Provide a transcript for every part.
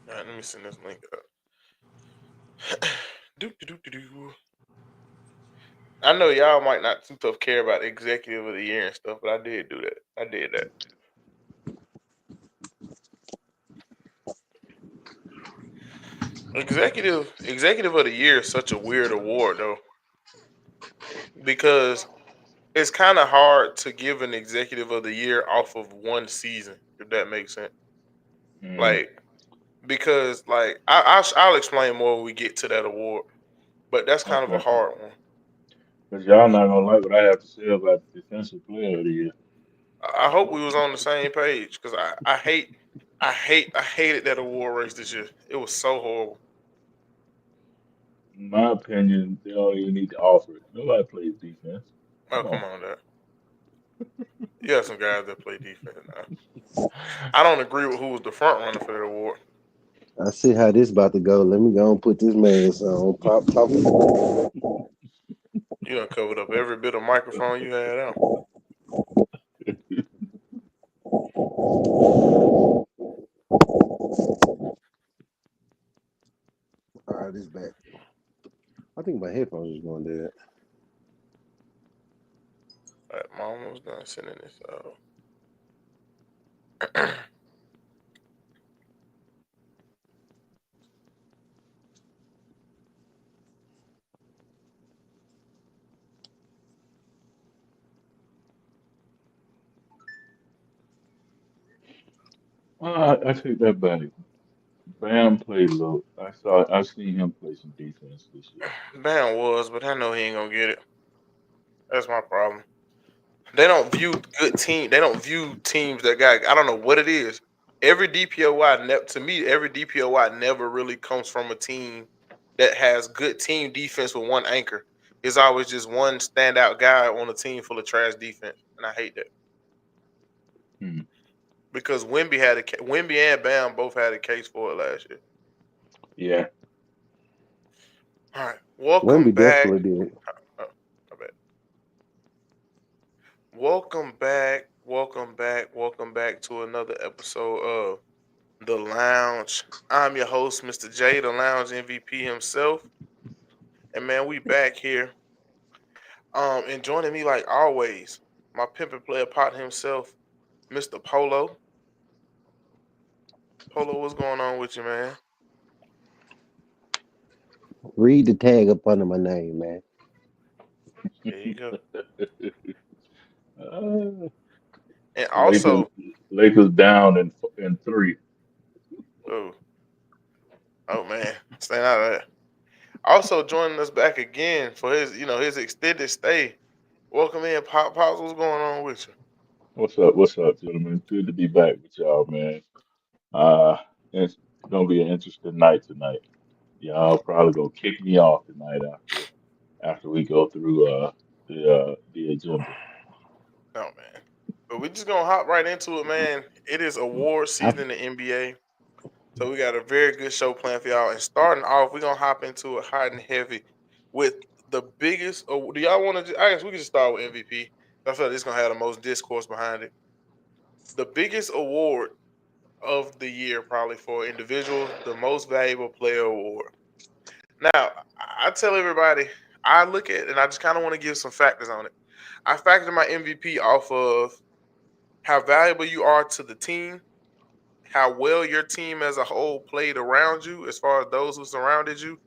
All right, let me send this link up. do, do, do, do, do. I know y'all might not too tough care about executive of the year and stuff, but I did do that. I did that. Executive of the year is such a weird award though, because it's kind of hard to give an executive of the year off of one season, if that makes sense. Mm, Like because like I'll explain more when we get to that award, but that's kind of a okay. hard one. Because y'all not gonna like what I have to say about the defensive player of the year. I hope we was on the same page because I hated that award race this year. It was so horrible. In my opinion, they don't even need to offer it. Nobody plays defense. Oh Come come on. on, there. You have some guys that play defense now. I don't agree with who was the front runner for that award. I see how this about to go. Let me go and put this man's on. Pop. You done covered up every bit of microphone you had out. All right, it's back. I think my headphones is going dead. All right, I'm almost done sending this out. I take that back. Bam played low. I've seen him play some defense this year. Bam was, but I know he ain't gonna get it. That's my problem. They don't view good team. They don't view teams that got. I don't know what it is. Every DPOY, to me, every DPOY never really comes from a team that has good team defense with one anchor. It's always just one standout guy on a team full of trash defense, and I hate that Hmm. because Wimby and Bam both had a case for it last year. Yeah. All right, welcome Wemby back. definitely did. Oh, my bad. Welcome back. Welcome back. Welcome back to another episode of The Lounge. I'm your host, Mr. J, the Lounge MVP himself. And man, we back here. And joining me like always, my pimpin' player pot himself, Mr. Polo. Polo, what's going on with you, man? Read the tag up under my name, man. There you go. Uh, And Lakers also, Lakers down in three. oh, oh man, staying out of that. Also joining us back again for his extended stay. Welcome in, Pop Pops. What's going on with you? What's up? What's up, gentlemen? Good to be back with y'all, man. Uh, it's gonna be an interesting night tonight. Y'all probably gonna kick me off tonight after we go through the agenda. No man. But we're just gonna hop right into it, man. It is award I season in the NBA. So we got a very good show planned for y'all. And starting off, we're gonna hop into it hot and heavy with the biggest. Do y'all want to? I guess we can just start with MVP. I feel like this gonna have the most discourse behind it. The biggest award of the year, probably for individual, the most valuable player award. Now, I tell everybody, I look at and I just kind of want to give some factors on it. I factor my MVP off of how valuable you are to the team, how well your team as a whole played around you, as far as those who surrounded you,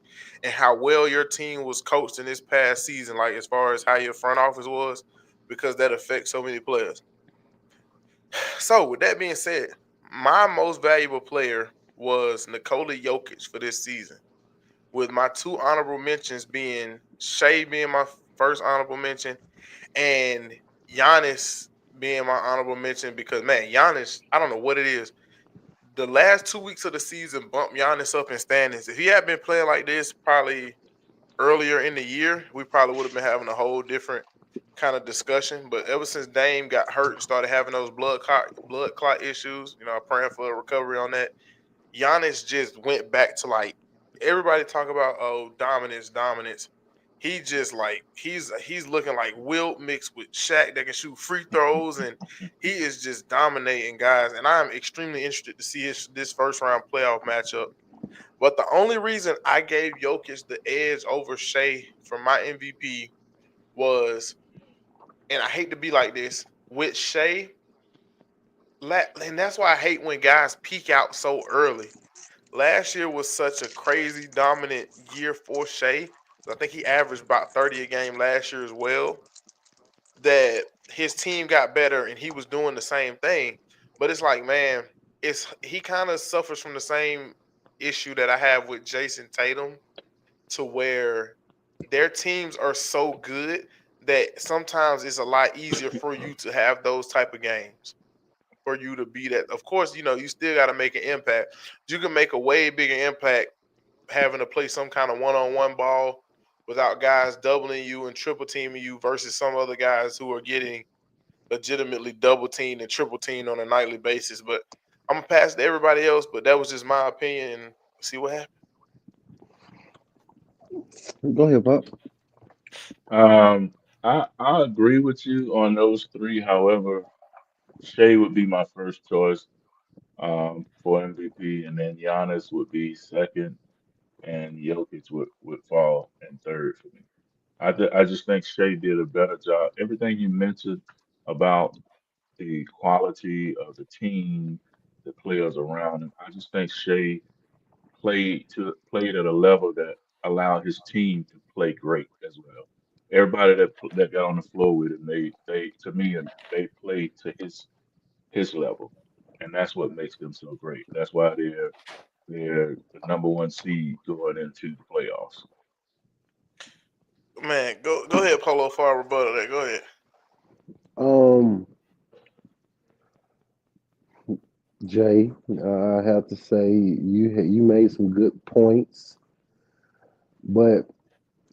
and how well your team was coached in this past season, like as far as how your front office was, because that affects so many players. So, with that being said, my most valuable player was Nikola Jokic for this season, with my two honorable mentions being Shea being my first honorable mention and Giannis being my honorable mention because man, Giannis, I don't know what it is. The last 2 weeks of the season bumped Giannis up in standings. If he had been playing like this probably earlier in the year, we probably would have been having a whole different kind of discussion. But ever since Dame got hurt and started having those blood clot issues, I'm praying for a recovery on that. Giannis just went back to like everybody talk about dominance. he just like he's looking like Wilt mixed with Shaq that can shoot free throws, and he is just dominating guys. And I'm extremely interested to see this first round playoff matchup. But the only reason I gave Jokic the edge over Shea for my MVP was, and I hate to be like this with Shea, and that's why I hate when guys peak out so early. Last year was such a crazy dominant year for Shea. I think he averaged about 30 a game last year as well. That his team got better and he was doing the same thing. But it's like, man, he kind of suffers from the same issue that I have with Jason Tatum, to where their teams are so good that sometimes it's a lot easier for you to have those type of games, for you to be that. Of course, you still got to make an impact. You can make a way bigger impact having to play some kind of one-on-one ball without guys doubling you and triple teaming you versus some other guys who are getting legitimately double teamed and triple teamed on a nightly basis. But I'm gonna pass it to everybody else. But that was just my opinion, and see what happens. Go ahead, Pop. Um, I agree with you on those three. However, Shea would be my first choice for MVP, and then Giannis would be second, and Jokic would fall in third for me. I just think Shea did a better job. Everything you mentioned about the quality of the team, the players around him, I just think Shea played at a level that allowed his team to play great as well. Everybody that got on the floor with him, they to me they played to his level, and that's what makes them so great. That's why they're the number one seed going into the playoffs. Man, go ahead, Polo. For a rebuttal, that go ahead. Um, Jay, I have to say you made some good points, but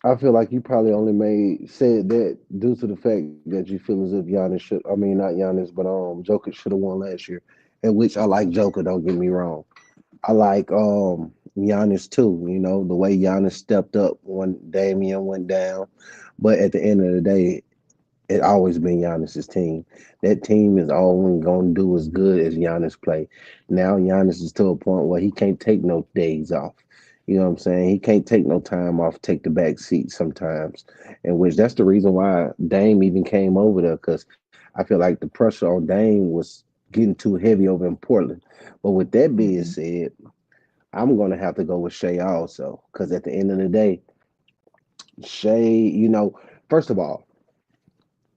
I feel like you probably only said that due to the fact that you feel as if Giannis should. I mean, not Giannis, but Joker should have won last year. In which I like Joker. Don't get me wrong. I like Giannis too. You know the way Giannis stepped up when Damian went down, but at the end of the day, it always been Giannis's team. That team is always going to do as good as Giannis play. Now Giannis is to a point where he can't take no days off. You know what I'm saying? He can't take no time off, take the back seat sometimes. And which that's the reason why Dame even came over there, because I feel like the pressure on Dame was getting too heavy over in Portland. But with that being Hmm. said, I'm going to have to go with Shea also, because at the end of the day, Shea, first of all,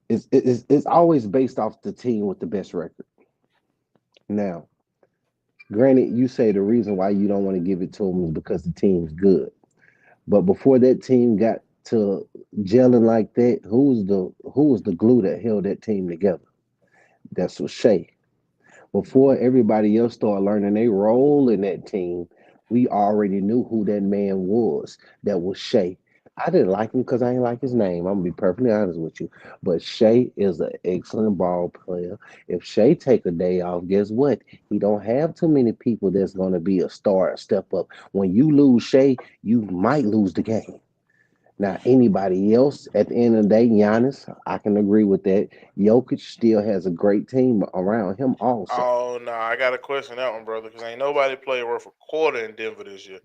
it's always based off the team with the best record. Now, granted, you say the reason why you don't want to give it to them is because the team's good. But before that team got to gelling like that, who was the glue that held that team together? That's what Shea. Before everybody else started learning their role in that team, we already knew who that man was. That was Shea. I didn't like him because I ain't like his name. I'm gonna be perfectly honest with you. But Shea is an excellent ball player. If Shea take a day off, guess what? He don't have too many people that's gonna be a star, step up. When you lose Shea, you might lose the game. Now, anybody else at the end of the day, Giannis, I can agree with that. Jokic still has a great team around him also. Oh no, I got to question that one, brother, because ain't nobody played worth a quarter in Denver this year.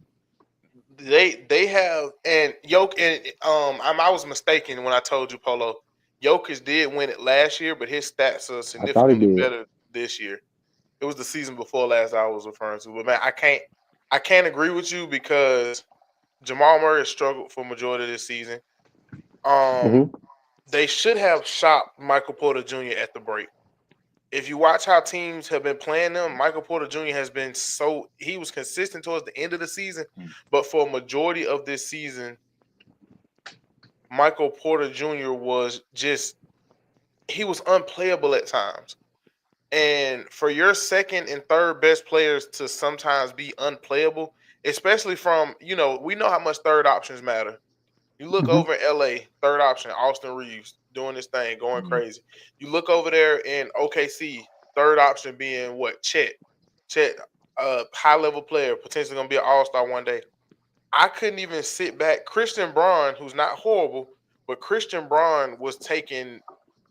They have, and I was mistaken when I told you, Polo. Jokic did win it last year, but his stats are I thought he significantly did. better this year. It was the season before last I was referring to. But man, I can't agree with you because Jamal Murray has struggled for majority of this season. Um, Hmm. they should have shopped Michael Porter Jr. at the break. If you watch how teams have been playing them, Michael Porter Jr. has been he was consistent towards the end of the season, but for a majority of this season, Michael Porter Jr. was just he was unplayable at times. And for your second and third best players to sometimes be unplayable, especially from, we know how much third options matter. You look Hmm. over in LA, third option, Austin Reeves doing this thing, going Hmm. crazy. You look over there in OKC, third option being what? Chet. Chet, high level player, potentially gonna be an all-star one day. I couldn't even sit back. Christian Braun, who's not horrible, but Christian Braun was taking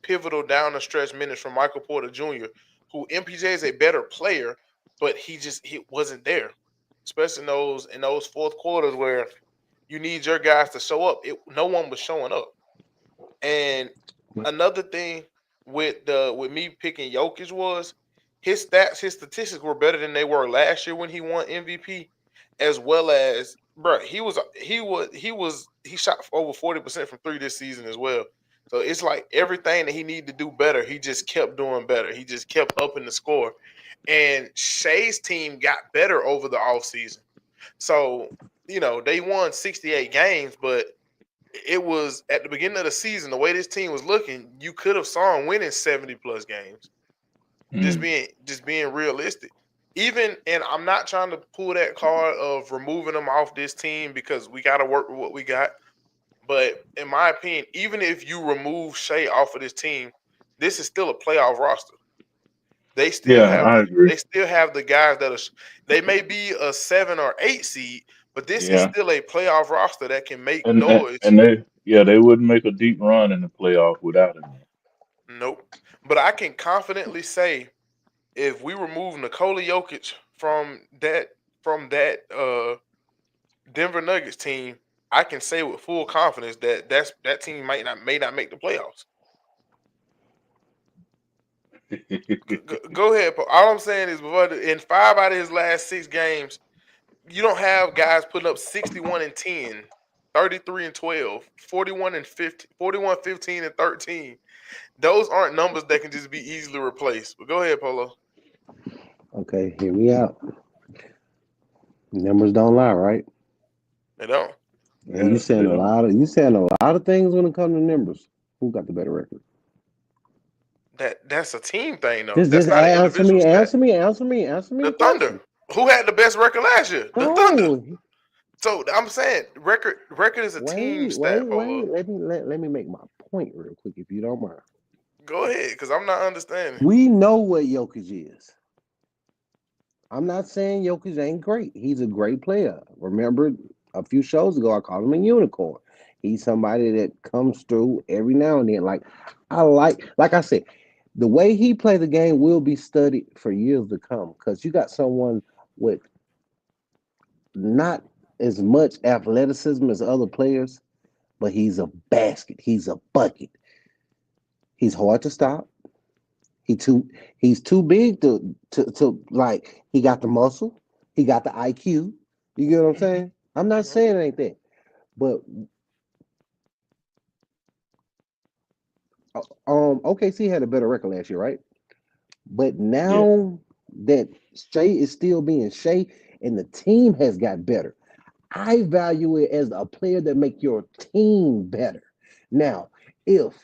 pivotal down the stretch minutes from Michael Porter Jr., who MPJ is a better player, but he wasn't there, especially in those fourth quarters where you need your guys to show up. No one was showing up. And another thing with me picking Jokic was his statistics were better than they were last year when he won MVP, as well as bro, he shot over 40% from three this season as well. So it's like everything that he needed to do better, he just kept doing better. He just kept upping the score. And Shea's team got better over the offseason. So, they won 68 games, but it was at the beginning of the season, the way this team was looking, you could have saw them winning 70 plus games. Just Mm. being realistic. Even and I'm not trying to pull that card of removing them off this team because we got to work with what we got. But in my opinion, even if you remove Shea off of this team, this is still a playoff roster. They still Yeah, have I agree. the guys that are. They may be a 7 or 8 seed, but this is Yeah, still a playoff roster that can make and noise. they wouldn't make a deep run in the playoff without him. Nope. But I can confidently say if we remove Nikola Jokic from that Denver Nuggets team, I can say with full confidence that team may not make the playoffs. Go ahead. All I'm saying is, in 5 out of his last 6 games, you don't have guys putting up 61 and 10, 33 and 12, 41 and 15, 41, 15 and 13. Those aren't numbers that can just be easily replaced. But go ahead, Polo. Okay, hear me out. Numbers don't lie, right? They don't. And Yeah, they don't. you saying a lot of things when it comes to numbers. Who got the better record? That's a team thing though. Just That's not an answer individual me, stat. answer me, answer me, answer me The the Thunder. question. Who had the best record last year? The Thunder. No, So I'm saying record is a team wait, stat, wait, Polo. wait. Let me make my point real quick, if you don't mind. Go ahead, because I'm not understanding. We know what Jokic is. I'm not saying Jokic ain't great. He's a great player. Remember, a few shows ago, I called him a unicorn. He's somebody that comes through every now and then. Like I said, the way he play the game will be studied for years to come. Because you got someone with not as much athleticism as other players, but he's a basket. He's a bucket. He's hard to stop. He too he's too big to like he got the muscle, he got the IQ. You get what I'm Hmm. saying? I'm not Hmm. saying it ain't that. But OKC had a better record last year, right? But Yeah. now that Shea is still being Shea and the team has got better, I value it as a player that make your team better. Now, if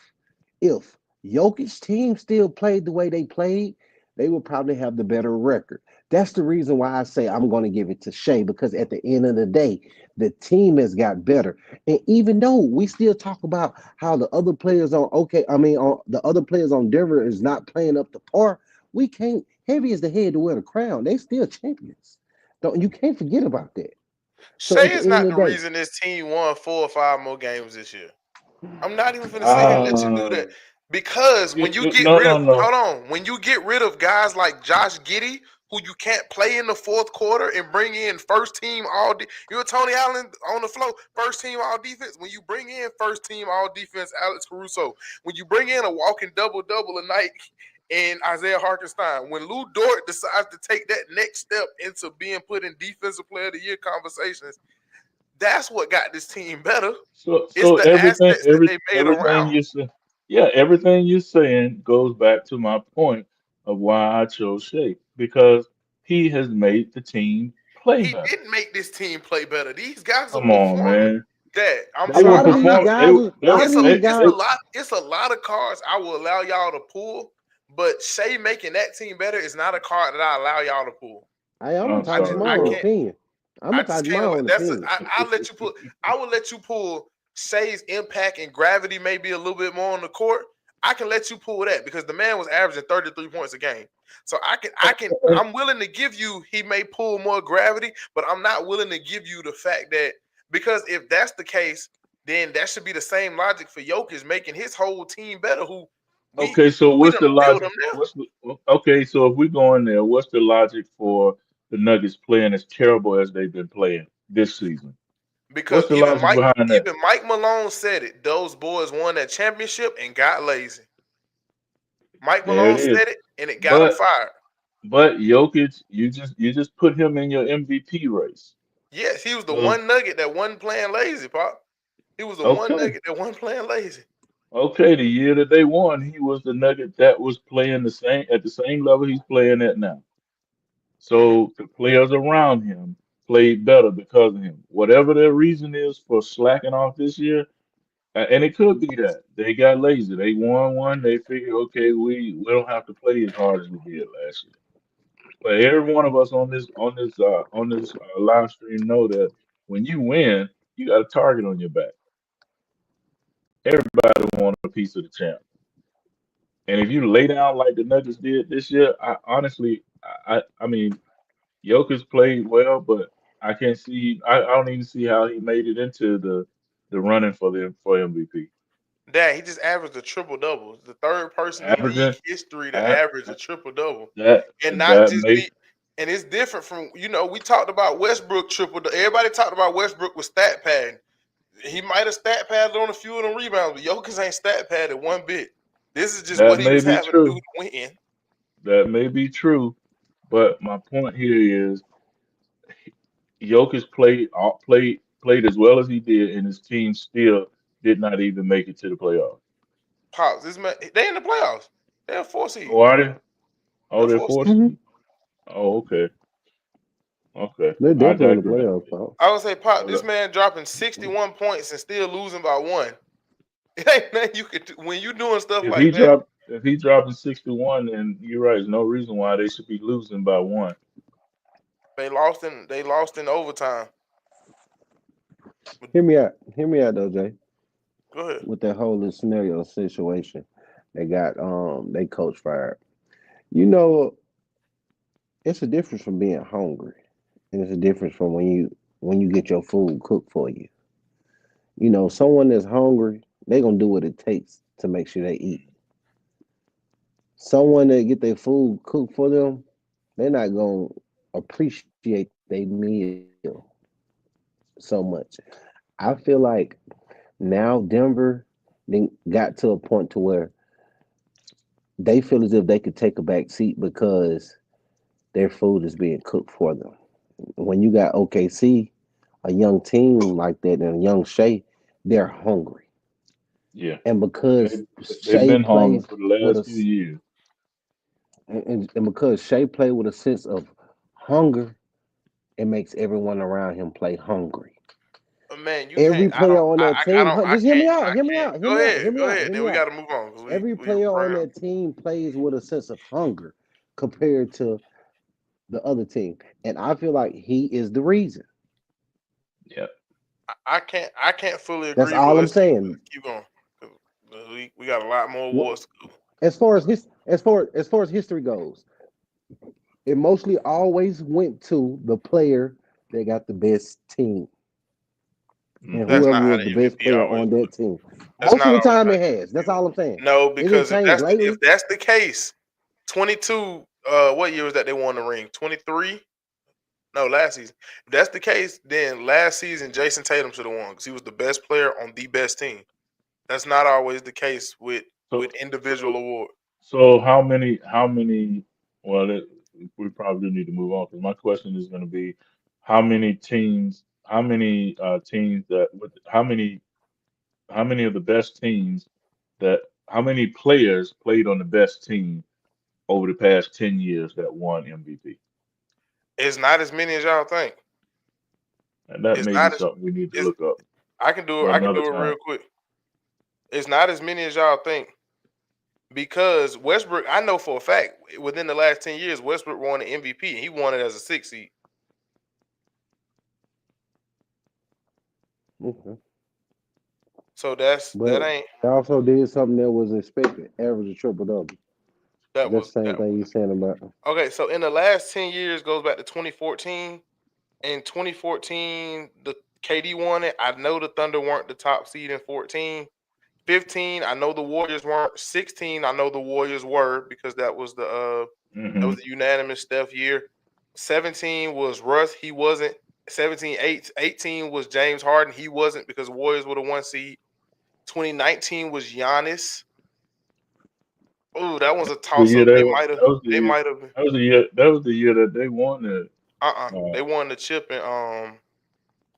if Jokic's team still played the way they played, they would probably have the better record. That's the reason why I say I'm going to give it to Shea because at the end of the day, the team has got better. And even though we still talk about how the other players on the other players on Denver is not playing up to par, we can't. Heavy is the head to wear the crown. They still champions. Don't you can't forget about that. So Shea at the is end not of the the day, reason this team won 4 or 5 more games this year. I'm not even finna sit here and let you do Uh, that because when you get no, rid no, of no. hold on, when you get rid of guys like Josh Giddey, who you can't play in the fourth quarter and bring in first team you're Tony Allen on the floor, first team all defense. When you bring in first team all defense Alex Caruso, when you bring in a walking double double a night and Isaiah Hartenstein, when Lou Dort decides to take that next step into being put in defensive player of the year conversations, that's what got this team better. It's So the assets that they made everything around. you say, yeah, everything you're saying goes back to my point of why I chose Shea because he has made the team play He better. didn't make this team play better. These guys are Come on, performing. man. Dad, I'm a They were sorry. lot of I'm these not. perform. guys, a lot of these It's guys, a lot. It's a lot of cards I will allow y'all to pull, but Shea making that team better is not a card that I allow y'all to pull. I'm I'm entitled to sorry, my I own bro. can't. opinion. I'm I just entitled to my can't. own opinion. I'll let you pull. I will let you pull. Shay's impact and gravity may be a little bit more on the court. I can let you pull that because the man was averaging 33 points a game. So I'm willing to give you he may pull more gravity, but I'm not willing to give you the fact that Because if that's the case, then that should be the same logic for Jokic making his whole team better. Who we Okay, so we what's done the build logic? them now Okay, so if we go in there, what's the logic for the Nuggets playing as terrible as they've been playing this season? because What's the logic behind that? Even Mike Malone said it. Those boys won that championship and got lazy. Mike There it Malone is. said it, and it got him But fired. Jokic, you just put him in your MVP race. Yes, he was the So one nugget that wasn't playing lazy, Pop. He was the one okay, nugget that wasn't playing lazy. okay, the year that they won, he was the Nugget that was playing the same at the same level he's playing at now. Hmm. So the players around him played better because of him. Whatever their reason is for slacking off this year, and it could be that they got lazy. They won one. They figured, okay, we don't have to play as hard as we did last year. But every one of us on this live stream know that when you win, you got a target on your back. Everybody want a piece of the champ. And if you lay down like the Nuggets did this year, I honestly, I mean, Jokic played well, but I can't see. I don't even see how he made it into the running for MVP. Dad, he just averaged a triple double. The third person in league Averaging history to at, average a triple double, that and not that just may be. And it's different from we talked about Westbrook triple. Everybody talked about Westbrook with stat padding. He might have stat padded on a few of them rebounds, but Jokic ain't stat padded one bit. This is just that what he may was be having to do true. to win. That may be true. But my point here is Jokic played as well as he did, and his team still did not even make it to the playoffs. Pops, this man, they in the playoffs. They're a four seed. Oh, are they? They're Oh, a they're four seed. forced. Hmm. Oh, okay, okay. They're I definitely in the digress. playoffs, bro. I would say, Pop, this Well, man dropping 61 points and still losing by one. It ain't nothing you could do when you doing stuff like that. If he dropping 61, then you're right. There's no reason why they should be losing by one. They lost in overtime. Hear me out. Hear me out, though, Jay. Go ahead. With that whole little scenario situation, they got they coach fired. You know, it's a difference from being hungry, and it's a difference from when you get your food cooked for you. Someone that's hungry, they gonna do what it takes to make sure they eat. Someone that get their food cooked for them, they're not gonna appreciate their meal so much. I feel like now Denver then got to a point to where they feel as if they could take a back seat because their food is being cooked for them. When you got OKC, a young team like that, and a young Shea, they're hungry. Yeah, And they because they've Shea been hungry plays for the with last a few years. and because Shea play with a sense of hunger, it makes everyone around him play hungry. Man, you can't. Every player on that I team, don't. I just hear me can't. out, I hear me can't. out, hear Go me out, ahead. hear me Go out, ahead. hear Then me we got out. to move on because Every we player on ran. that team plays with a sense of hunger compared to the other team. And I feel like he is the reason. Yeah, I can't fully That's agree, but all I'm let's saying. keep going. 'Cause we got a lot more What awards to go. as far as history goes, it mostly always went to the player that got the best team and hmm That's whoever not how was the the best MVP player always on works. that team. That's Most of not the always time how it the has. That's MVP all works. I'm saying. No, It didn't because change lately. if that's the case, 22. What year was that they won the ring? 23. No, last season. If that's the case, then last season Jason Tatum should have won because he was the best player on the best team. That's not always the case with So individual so award. so how many? Well, we probably do need to move on because my question is going to be how many teams that with how many of the best teams that how many players played on the best team over the past 10 years that won MVP? It's not as many as y'all think. And that It's may be not as something we need to it's look up I can do it. for I can another do it time. real quick. It's not as many as y'all think because Westbrook. I know for a fact within the last 10 years, Westbrook won the MVP and he won it as a six seed. Okay. So that But ain't they also did something that was expected, average a triple double. that That's was the same that. thing you're saying about Okay, so in the last 10 years goes back to 2014. In 2014, KD won it. I know the Thunder weren't the top seed in 14. 15, I know the Warriors weren't. 16, I know the Warriors were because that Hmm. was the unanimous Steph year. 17 was Russ. He wasn't. 17, 18 was James Harden. He wasn't because the Warriors were the one seed. 2019 was Giannis. Oh, that was a The toss year up. they They won, might have. that was the They year. might have. That was the year that they won the. Uh, They won the chip in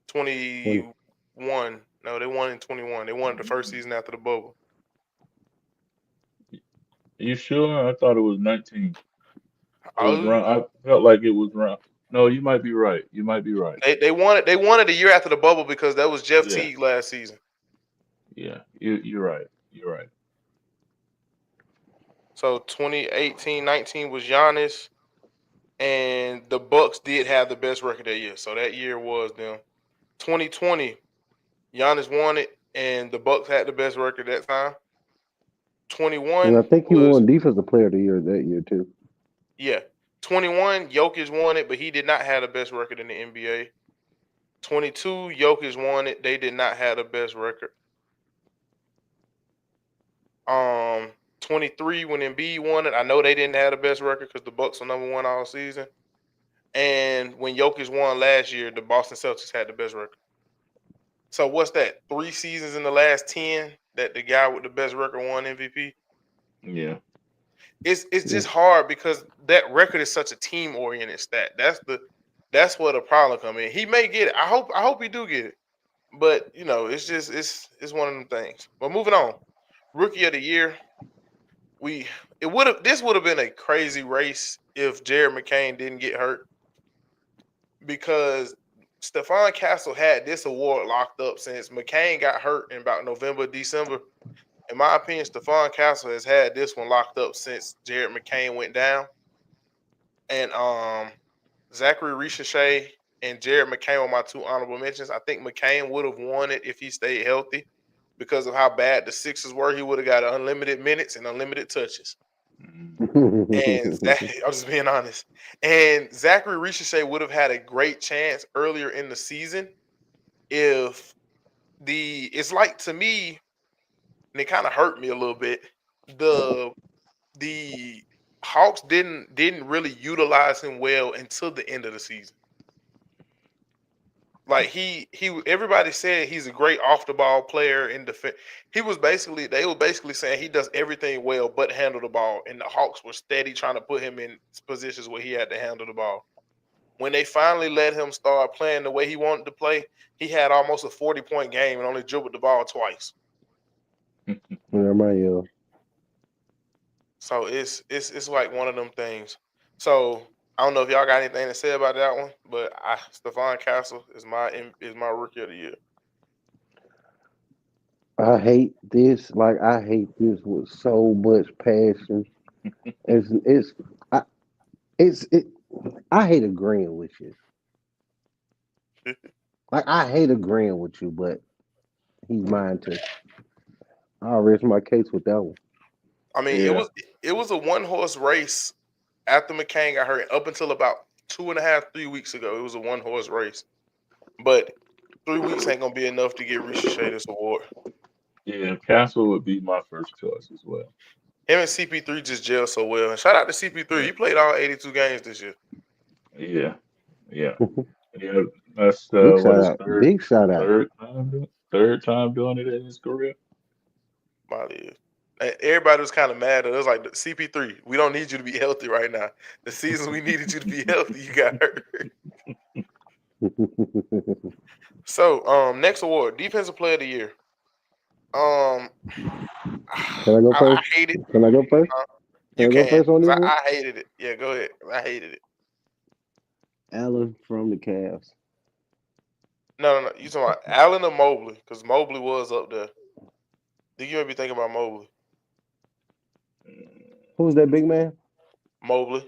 20. 21. No, they won in 21. They won the first season after the bubble. you sure? I thought it was 19. It was Oh, round. I felt like it was round. No, you might be right. You might be right. they won it. They won it a year after the bubble because that was Jeff Yeah, Teague last season. yeah. You're right. You're right. So 2018-19 was Giannis, and the Bucks did have the best record that year. So that year was them. 2020, Giannis won it, and the Bucks had the best record that time. And I 21 think he was won Defensive Player of the Year that year too. yeah. 21, Jokic won it, but he did not have the best record in the NBA. 22, Jokic won it. They did not have the best record. 23 when Embiid won it, I know they didn't have the best record because the Bucks were number one all season. And when Jokic won last year, the Boston Celtics had the best record. So what's that? 3 seasons in the last 10 that the guy with the best record won MVP. Yeah. It's Yeah. just hard because that record is such a team oriented stat. That's where the problem come in. He may get it. I hope he do get it. But it's just it's one of them things. But moving on, rookie of the year. We it would have This would have been a crazy race if Jared McCain didn't get hurt because Stephon Castle had this award locked up since McCain got hurt in about November, December. In my opinion, Stephon Castle has had this one locked up since Jared McCain went down. And Zachary Ricochet and Jared McCain were my two honorable mentions. I think McCain would have won it if he stayed healthy because of how bad the Sixers were. He would have got unlimited minutes and unlimited touches. Mhm. And I'm just being honest. And Zachary Ricochet would have had a great chance earlier in the season if it's like to me, and it kind of hurt me a little bit. The the Hawks didn't really utilize him well until the end of the season. Like everybody said he's a great off the ball player in defense. They were basically saying he does everything well but handle the ball, and the Hawks were steady trying to put him in positions where he had to handle the ball. When they finally let him start playing the way he wanted to play, he had almost a 40-point game and only dribbled the ball twice. Yeah, my So it's like one of them things. So I don't know if y'all got anything to say about that one, but Stephon Castle is my rookie of the year. I hate this. Like I hate this with so much passion. It's I it's it. I hate agreeing with you. Like I hate agreeing with you, but he's mine too. I'll rest my case with that one. I mean, it Yeah. was it was a one horse race after McCain got hurt. Up until about 2.5, 3 weeks ago, it was a one horse race. But 3 weeks ain't gonna be enough to get Ricochet this award. Yeah. Castle would be my first choice as well. Him and CP3 just gel so well. And shout out to CP3. Yeah. He played all 82 games this year. Yeah. Yeah. Yeah. That's Big what shout his out. Big shout out. third time doing it in his career. Probably is. And everybody was kind of mad. It was like CP3. We don't need you to be healthy right now. The season we needed you to be healthy, you got hurt. So, next award, Defensive Player of the Year. Um, Can I go I first? hate it. Can I go first? Can You I go can, first on 'cause this one? I hated it. Yeah, go ahead. I hated it. Allen from the Cavs. No. You talking about Allen or Mobley? Because Mobley was up there. Did you ever think about Mobley? Who's that big man? Mobley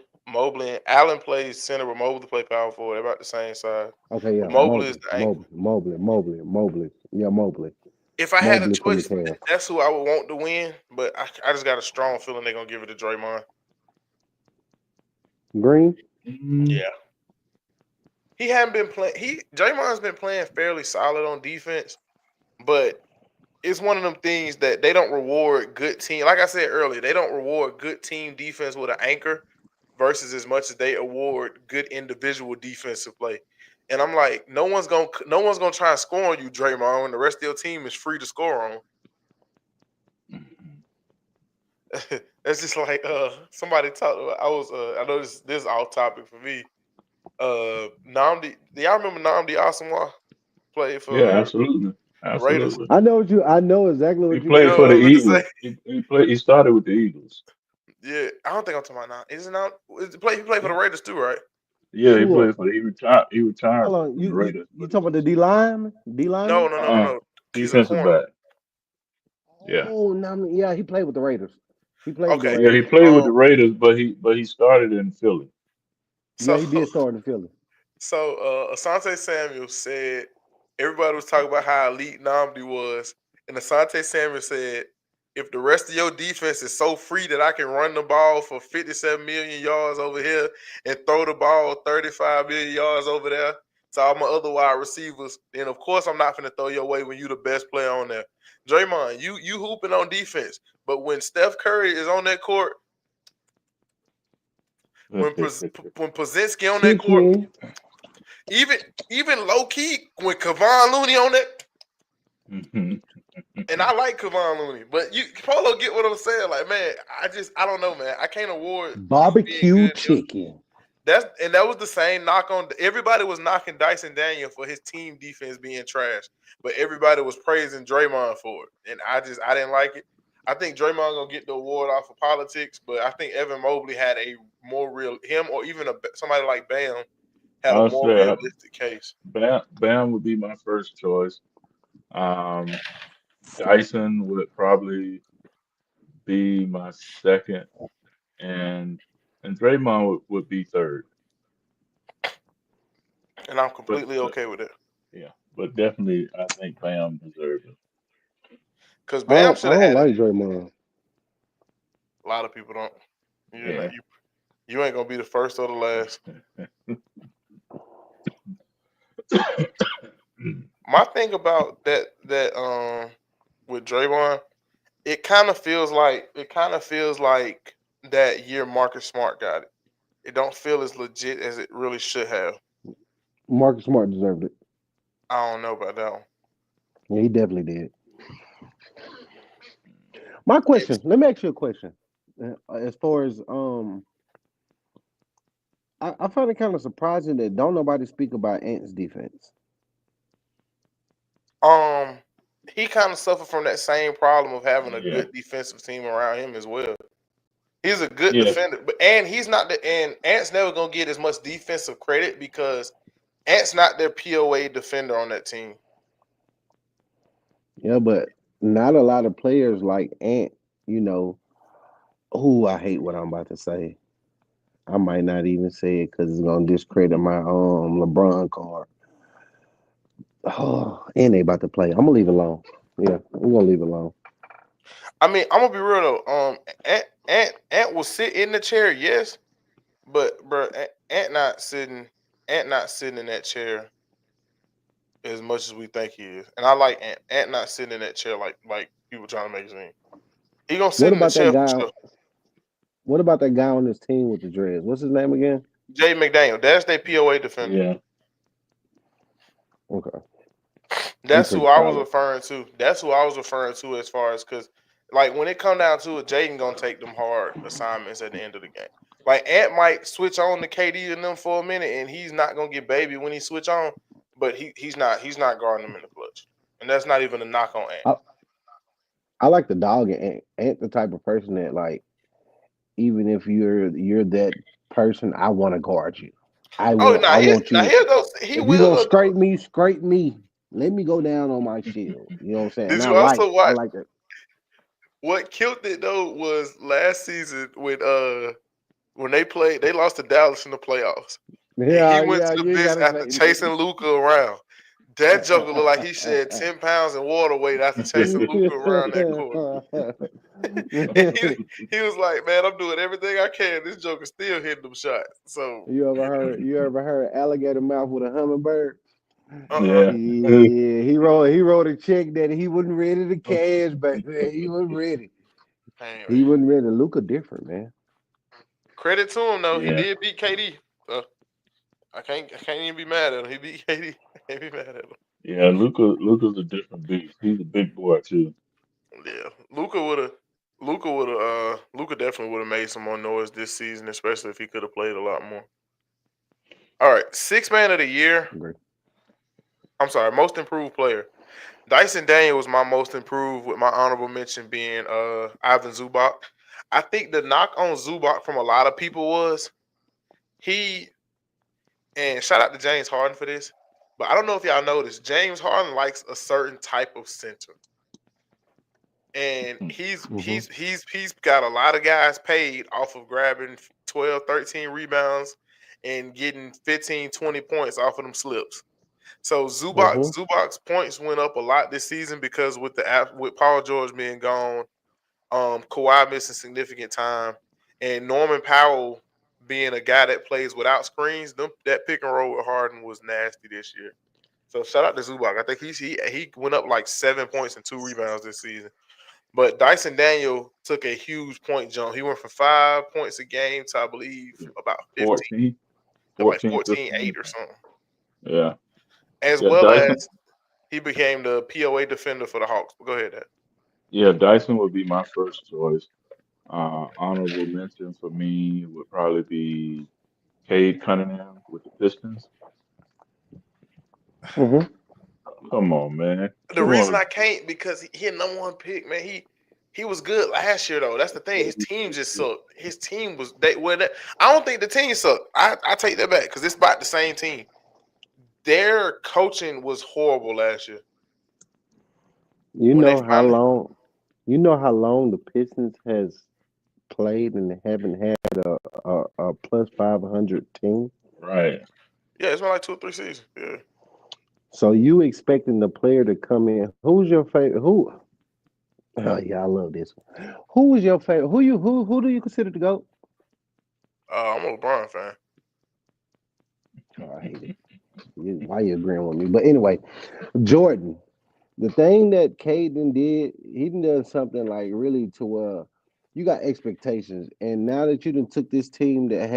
and Allen plays center, but Mobley play power forward. They're about the same size. Okay, But yeah, Mobley is Mobley, the anchor. Mobley, Mobley, Mobley, Mobley. Yeah, Mobley, If I had a Mobley from the choice, Cavs. that's who I would want to win. But I just got a strong feeling they're gonna give it to Draymond. Green. Mm, Yeah. he hadn't been playing. Draymond's been playing fairly solid on defense, but it's one of them things that they don't reward good team. Like I said earlier, they don't reward good team defense with an anchor versus as much as they award good individual defensive play. And I'm like, no one's gonna try and score on you, Draymond, when the rest of your team is free to score on. Mhm. That's just like somebody talked about. I know this is off topic for me. Namdi, do y'all remember Namdi Asamoah played Yeah, for absolutely, the Raiders? absolutely. I know exactly He what you're played You know for what the I'm saying. going to say? Eagles. He played. He started with the Eagles. Yeah, I don't think I'm talking about now. Is it now? He played for the Yeah, Raiders too, right? yeah. He Tua. played for the. He retired. He retired Hold on. from the Raiders, You but talking about the D lineman? D No, lineman? no, no, no, no. He's a defensive corner. back. Yeah, Oh, no, yeah, he played with the Raiders. He played with the Okay. yeah. He Raiders. played with Um. the Raiders, but he started in Philly. Yeah, So he did start in Philly. Asante Samuel said everybody was talking about how elite Namdi was, and Asante Samuel said, if the rest of your defense is so free that I can run the ball for 57 million yards over here and throw the ball 35 million yards over there to all my other wide receivers, then of course I'm not going to throw your way when you the best player on there. Draymond, you hooping on defense, but when Steph Curry is on that court, when when Pozinski on that court, Chicken. even even low key when Kevon Looney on it, Mhm. and I like Kevon Looney, but you Polo get what I'm saying. Like, man, I don't know, man. I can't award you being Barbecue good. chicken. That was the same knock on. Everybody was knocking Dyson Daniel for his team defense being trash, but everybody was praising Draymond for it, and I didn't like it. I think Draymond gonna get the award off of politics, but I think Evan Mobley had a more real him or even somebody like Bam had a I'll more say realistic case. Bam would be my first choice. Um, Dyson would probably be my second, and Draymond would be third. And I'm But completely okay with it. yeah, but definitely I think Bam deserves it. Because Bam I should have don't had it. like Draymond. A lot of people don't. You know, Yeah. you ain't gonna be the first or the last. My thing about that with Draymond, it kind of feels like that year Marcus Smart got it. It don't feel as legit as it really should have. Marcus Smart deserved it. I don't know about that one. Yeah, he definitely did. My question. Let me ask you a question. As far as I find it kind of surprising that don't nobody speak about Ant's defense. Um, he kind of suffered from that same problem of having a Yeah. good defensive team around him as well. He's a good Yes. defender, but and he's not the and Ant's never gonna get as much defensive credit because Ant's not their POA defender on that team. Yeah, but not a lot of players like Ant. You know, who I hate what I'm about to say. I might not even say it because it's gonna discredit my LeBron card. Oh, and they about to play. I'm gonna leave it alone. Yeah, we're gonna leave it alone. I mean, I'm gonna be real though. Ant will sit in the chair, yes, but bro, Ant not sitting in that chair as much as we think he is. And I like Ant. Ant not sitting in that chair like people trying to make it seem. He gonna sit What in the about that chair for guy? sure. What about that guy on this team with the dreads? What's his name again? Jay McDaniel, that's their POA defender. Yeah. Okay, he That's who pretty I was solid. referring to. That's who I was referring to as far as because, like, when it come down to it, Jaden gonna take them hard assignments at the end of the game. Like Ant might switch on to KD and them for a minute, and he's not gonna get baby when he switch on, but he's not guarding them in the clutch, and that's not even a knock on Ant. I, I like the dog and Ant the type of person that like even if you're that person, I want to guard you. Oh, I now want now you. he'll go. He If you gonna will go. scrape me, scrape me. Let me go down on my shield. You know what I'm saying? And Did you also I watch like that. what killed it though? Was last season when they played, they lost to Dallas in the playoffs, and he Yeah, went yeah. to the You ain't bench gotta after say chasing nothing. Luca around. That joker looked like he shed 10 pounds in water weight after chasing Luca around that court. He was like, man, I'm doing everything I can. This joker still hitting them shots. So, You ever heard alligator mouth with a hummingbird? uh-uh. Yeah. Yeah, he wrote a check that he wasn't ready to cash, baby. He wasn't ready. Anyway, He wasn't ready. Luca different, man. credit to him though. He Yeah. did beat KD. So I can't even be mad at him. He beat KD. I can't be mad at him. Yeah. Luca's a different beast. He's a big boy too. Yeah, Luca definitely would have made some more noise this season, especially if he could have played a lot more. All right, sixth man of the year. Agree. I'm sorry, most improved player. Dyson Daniel was my most improved, with my honorable mention being Ivan Zubac. I think the knock on Zubac from a lot of people was he, and shout out to James Harden for this, but I don't know if y'all noticed, James Harden likes a certain type of center. And he's Hmm. he's he's he's got a lot of guys paid off of grabbing 12, 13 rebounds and getting 15, 20 points off of them slips. So Hmm. Zubac's points went up a lot this season because with Paul George being gone, Kawhi missing significant time, and Norman Powell being a guy that plays without screens, that pick and roll with Harden was nasty this year. So shout out to Zubac. I think he went up like 7 points and 2 rebounds this season. But Dyson Daniel took a huge point jump. He went from 5 points a game to, I believe, about 15, 14, like 14, 14, 15. 8 or something. Yeah. As Yeah. well Dyson. as he became the POA defender for the Hawks. Go ahead, Dad. Yeah. Dyson would be my first choice. Honorable mention for me would probably be Cade Cunningham with the Pistons. Hmm. Come on, man. The Come reason on. I can't because he a number one pick, man. He was good last year though. That's the thing. His team just sucked. His team was they well. I don't think the team sucked. I take that back because it's about the same team. Their coaching was horrible last year. You When they know how finally, long? You know how long the Pistons has played and they haven't had a plus 500 team. Right. yeah, it's been like 2 or 3 seasons. Yeah. So you expecting the player to come in? Who's your favorite? Who? Oh yeah, I love this one. Who is your favorite? Who do you consider to go? I'm a LeBron fan. Oh, I hate it. Why you agreeing with me? But anyway, Jordan. The thing that Caden did, he done something like really to you got expectations, and now that you done took this team that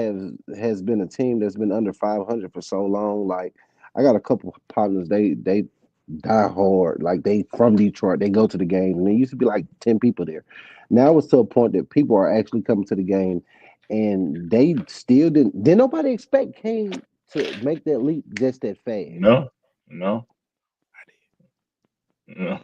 has been a team that's been under 500 for so long, like I got a couple partners, they die hard, like they from Detroit, they go to the game, and there used to be like 10 people there. Now it's to a point that people are actually coming to the game, and they still didn't. Nobody expect Kane to make that leap just that fast. No. No. No.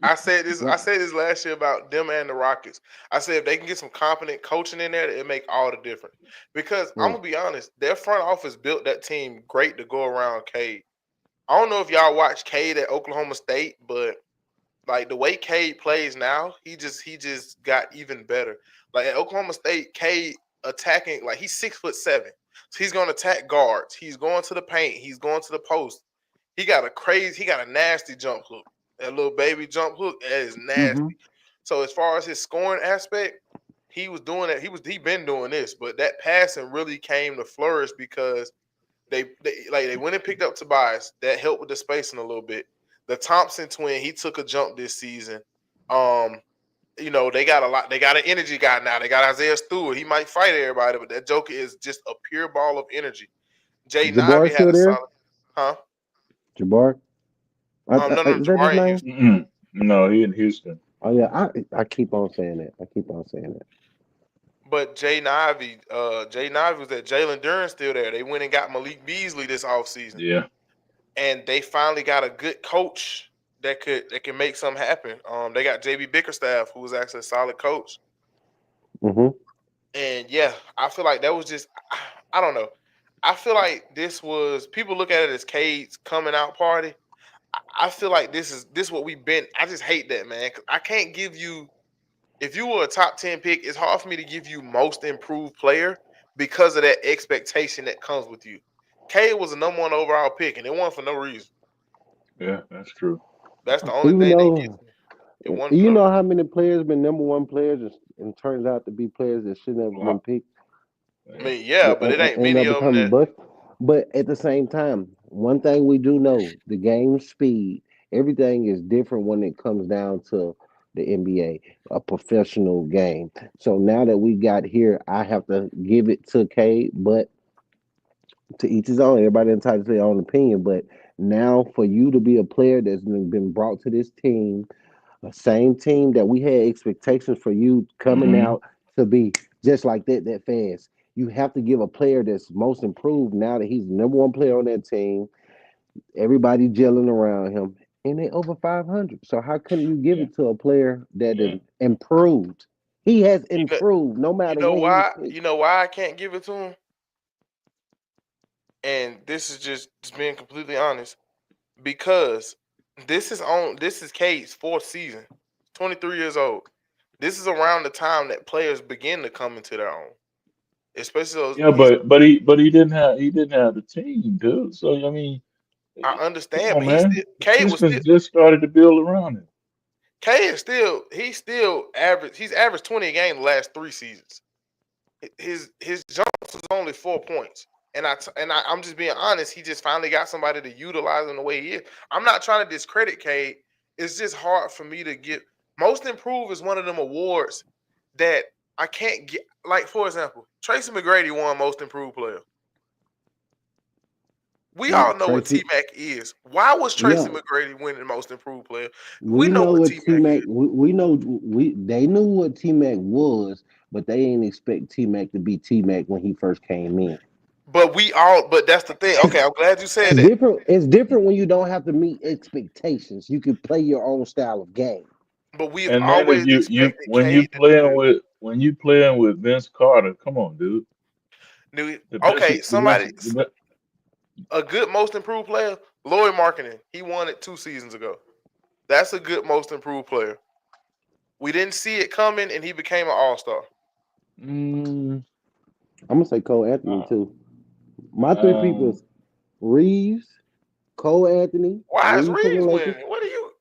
I said this. I Right. said this last year about them and the Rockets. I said if they can get some competent coaching in there, it make all the difference. Because I'm Mm. gonna be honest, their front office built that team great to go around Cade. I don't know if y'all watch Cade at Oklahoma State, but like the way Cade plays now, he just got even better. Like at Oklahoma State, Cade attacking like he's 6'7", so he's gonna attack guards. He's going to the paint. He's going to the post. He got a nasty jump hook. That little baby jump hook that is Hmm. nasty. So as far as his scoring aspect, he was doing that. He been doing this, but that passing really came to flourish because they went and picked up Tobias. That helped with the spacing a little bit. The Thompson twin, he took a jump this season. Um, they got a lot. They got an energy guy now. They got Isaiah Stewart. He might fight everybody, but that Joker is just a pure ball of energy. Jay Jabbar Ivey had still a there? solid, huh? Jabbar? No, Is that his Jabari in name? Houston. Mm-mm. No, he in Houston. Oh yeah, I keep on saying that. I keep on saying that. But Jay Ivey was at Jalen Duran still there. They went and got Malik Beasley this offseason. Yeah. And they finally got a good coach that can make something happen. They got JB Bickerstaff, who was actually a solid coach. Hmm. And yeah, I feel like that was just I don't know. I feel like this was people look at it as Cade's coming out party. I feel like this what we've been. I just hate that, man. 'Cause I can't give you if you were a top 10 pick, it's hard for me to give you most improved player because of that expectation that comes with you. Cade was a number one overall pick, and it wasn't for no reason. Yeah, that's true. That's the only You thing that gets know, me. It wasn't for you no. know how many players been number one players and turns out to be players that shouldn't have been Well, picked I yeah. mean, yeah, but it ain't and many up of them becoming that. bust. But at the same time, one thing we do know, the game speed, everything is different when it comes down to the NBA, a professional game. So now that we got here, I have to give it to Cade, but to each his own. Everybody entitled to their own opinion. But now for you to be a player that's been brought to this team, the same team that we had expectations for you coming Hmm. out to be just like that fast. You have to give a player that's most improved now that he's the number one player on that team. Everybody gelling around him, and they over 500. So how couldn't you give Yeah, it to a player that yeah. improved? He has You know, improved no you matter know when he was why? picked. You know why I can't give it to him? And this is just being completely honest because this is Cade's fourth season. 23 years old. This is around the time that players begin to come into their own. Especially those Yeah, he's but he didn't have the team, dude. So I mean, I come understand, on, but he man. still The Cade was still Pistons just started to build around him. Cade is still he's still average he's averaged 20 a game the last 3 seasons. His jumps was only 4 points. I'm just being honest. He just finally got somebody to utilize him the way he is. I'm not trying to discredit Cade. It's just hard for me to get. Most improved is one of them awards that I can't get. Like for example, Tracy McGrady won Most Improved Player. We all know what Tracy, T Mac is. Why was Tracy yeah, McGrady winning Most Improved Player? We we know know what what T T Mac Mac. is. We know we they knew what T Mac was, but they didn't expect T Mac to be T Mac when he first came in. But that's the thing. Okay, I'm glad you said It's that. different. It's different when you don't have to meet expectations. You can play your own style of game. But we've And man, if always you expected when you Cade to do playing this. with Vince Carter, come on, dude. The best, Okay, the best, somebody the best. a good most improved player, Lloyd Marketing. He won it 2 seasons ago. That's a good most improved player. We didn't see it coming, and he became an all star. Mm, I'm gonna say Cole Anthony uh, too. My three people um, is Reeves, Cole Anthony, Why is Reeves from the Reeves Lakers. winning? What are you?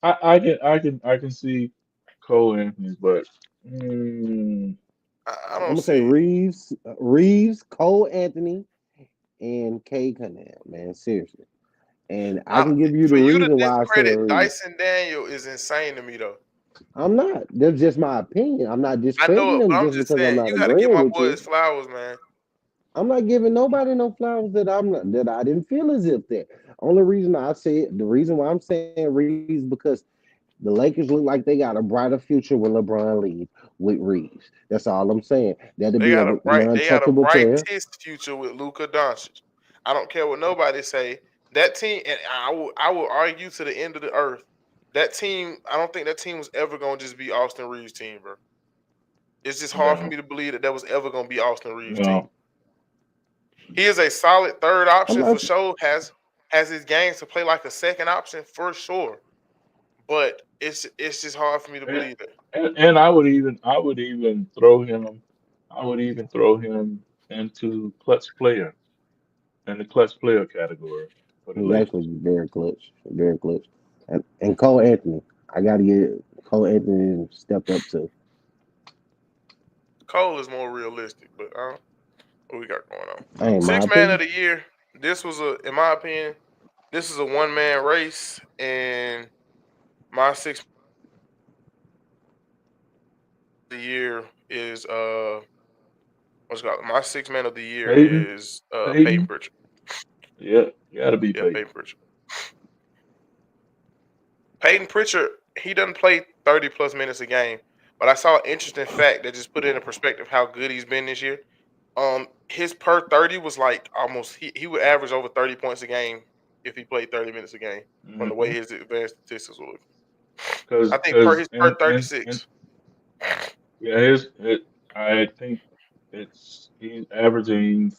I can see Cole Anthony's, but mm, I I'm don't gonna see say it. Reeves, Cole Anthony, and Kay Cunningham. Man, seriously. And I I, can give you the for you to reason why I said discredit Reeves. Dyson Daniel is insane to me, though. I'm not. That's just my opinion. I'm not I know discrediting it, but them I'm just just because I'm saying not you got to give agreeing my with boy his you. flowers, man. I'm not giving nobody no flowers that I'm not that I didn't feel as if that. Only reason I say it, the reason why I'm saying Reeves because the Lakers look like they got a brighter future when LeBron leaves with Reeves. That's all I'm saying. That'll be a They got a non-touchable player. brightest future with Luka Doncic. I don't care what nobody say. That team, and I will argue to the end of the earth. That team, I don't think that team was ever gonna just be Austin Reeves' team, bro. It's just hard for no, me to believe that was ever gonna be Austin Reeves' team. no. He is a solid third I'm option for not. sure. Has his games to play like a second option for sure. But it's just hard for me to And, believe it. and I would even throw him into clutch player in the clutch player category for the He's actually Lakers. very clutch, very clutch. And Cole Anthony, I got to get Cole Anthony stepped up to. Cole is more realistic, but what we got going on? Ain't my Six man of opinion. the year. This was in my opinion, this is a one man race, and my six of the year is what's it called? My six man of the year Peyton, is Peyton Peyton, Pritchard. yeah, gotta be Yeah, Peyton. Peyton Pritchard. Peyton Pritchard, he doesn't play 30 plus minutes a game, but I saw an interesting fact that just put it in perspective how good he's been this year. His per 30 was like almost he would average over 30 points a game if he played 30 minutes a game from the way Mm-hmm. his advanced statistics were looking. Cause, I think per cause, his per and 36. yeah, I think he's averaging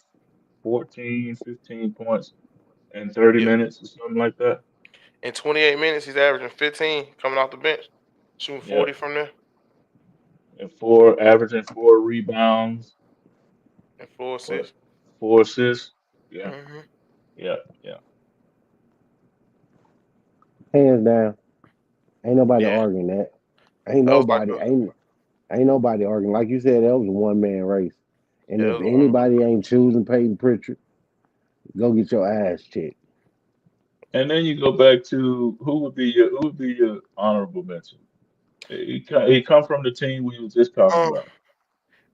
14, 15 points in 30 Yeah. minutes or something like that. In 28 minutes, he's averaging 15 coming off the bench, shooting Yeah, 40 from there and averaging 4 rebounds, and four what, assists. 4 assists. Yeah, Hmm. yeah, yeah. hands down. Ain't nobody Yeah, arguing that. Ain't that was like nobody a ain't nobody arguing. Like you said, that was a one man race. And yeah, it if was a one. anybody ain't choosing Peyton Pritchard, go get your ass checked. And then you go back to who would be your honorable mention? He come from the team we were just talking Um, about.